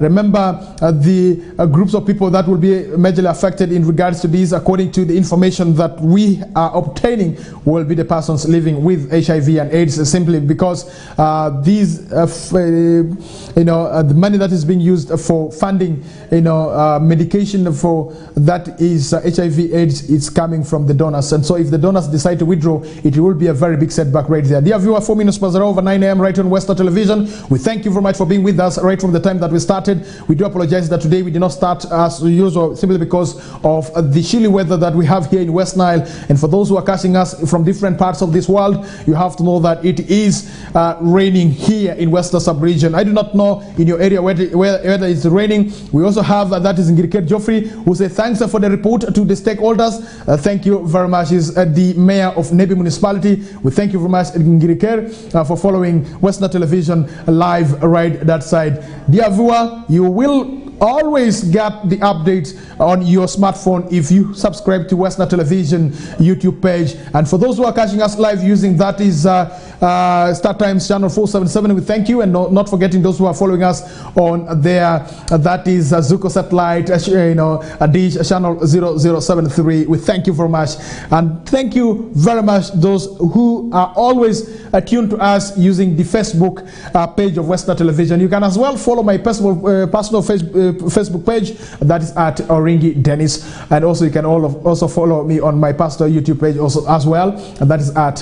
remember, the groups of people that will be majorly affected in regards to this, according to the information that we are obtaining, will be the persons living with HIV and AIDS, simply because these the money that is being used for funding medication for that is HIV AIDS is coming from the donors. And so if the donors decide to withdraw, it will be a very big setback right there. Dear viewer, 4 minutes past over 9 a.m. right on Westnile Television. We thank you very much for being with us right from the time that we started. We do apologize that today we did not start as usual, simply because of the chilly weather that we have here in Westnile. And for those who are catching us from different parts of this world, you have to know that it is raining here in Western sub-region. I do not know in your area whether it's raining. We also have that is Ngiriket Geoffrey, who said thanks for the report to the stakeholders. Thank you very much. Is the mayor of Nebi Municipality. We thank you very much, Ngiriket, for following Westnile Television live right that side. Dear viewer, you will always get the updates on your smartphone if you subscribe to Westnile Television YouTube page. And for those who are catching us live using that is Star Times channel 477, we thank you. And not forgetting those who are following us on there, that is Zuko satellite dish channel 0073. We thank you very much, and thank you very much those who are always tuned to us using the Facebook page of Westnile Television. You can as well follow my personal Facebook page, that is at Oringi Denis, and also you can also follow me on my personal YouTube page also as well, and that is at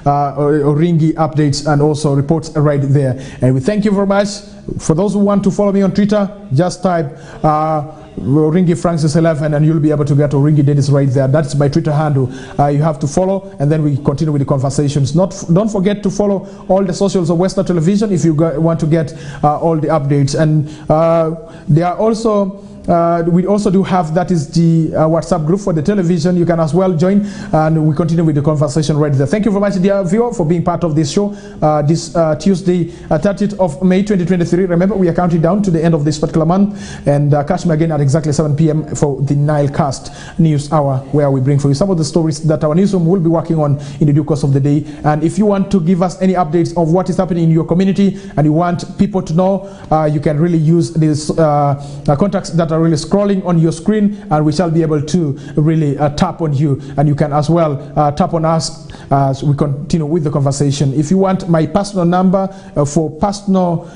Oringi Updates and also reports right there. And we thank you very much. For those who want to follow me on Twitter, just type Oringi Francis 11 and you'll be able to get Oringi Denis right there. That's my Twitter handle. You have to follow, and then we continue with the conversations. Don't forget to follow all the socials of Westnile Television if you want to get all the updates. And there are also we also do have, that is the WhatsApp group for the television. You can as well join, and we continue with the conversation right there. Thank you very much, dear viewer, for being part of this show this Tuesday, 30th of May 2023. Remember, we are counting down to the end of this particular month, and catch me again at exactly 7 p.m. for the Nilecast News Hour, where we bring for you some of the stories that our newsroom will be working on in the due course of the day. And if you want to give us any updates of what is happening in your community and you want people to know, you can really use these contacts that are really scrolling on your screen, and we shall be able to really tap on you, and you can as well tap on us as we continue with the conversation. If you want my personal number for personal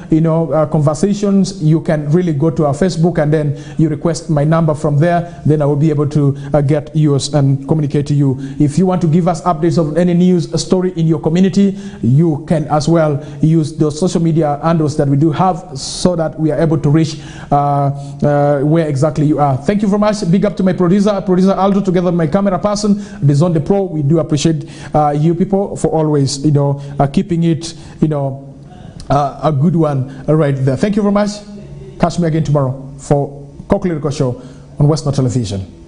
conversations, you can really go to our Facebook and then you request my number from there. Then I will be able to get yours and communicate to you. If you want to give us updates of any news story in your community, you can as well use those social media handles that we do have, so that we are able to reach where exactly you are. Thank you very much. Big up to my producer Aldo, together with my camera person Dizon the Pro. We do appreciate you people for always keeping it a good one right there. Thank you very much. Catch me again tomorrow for KOKOLIRIKO Show on Westnile Television.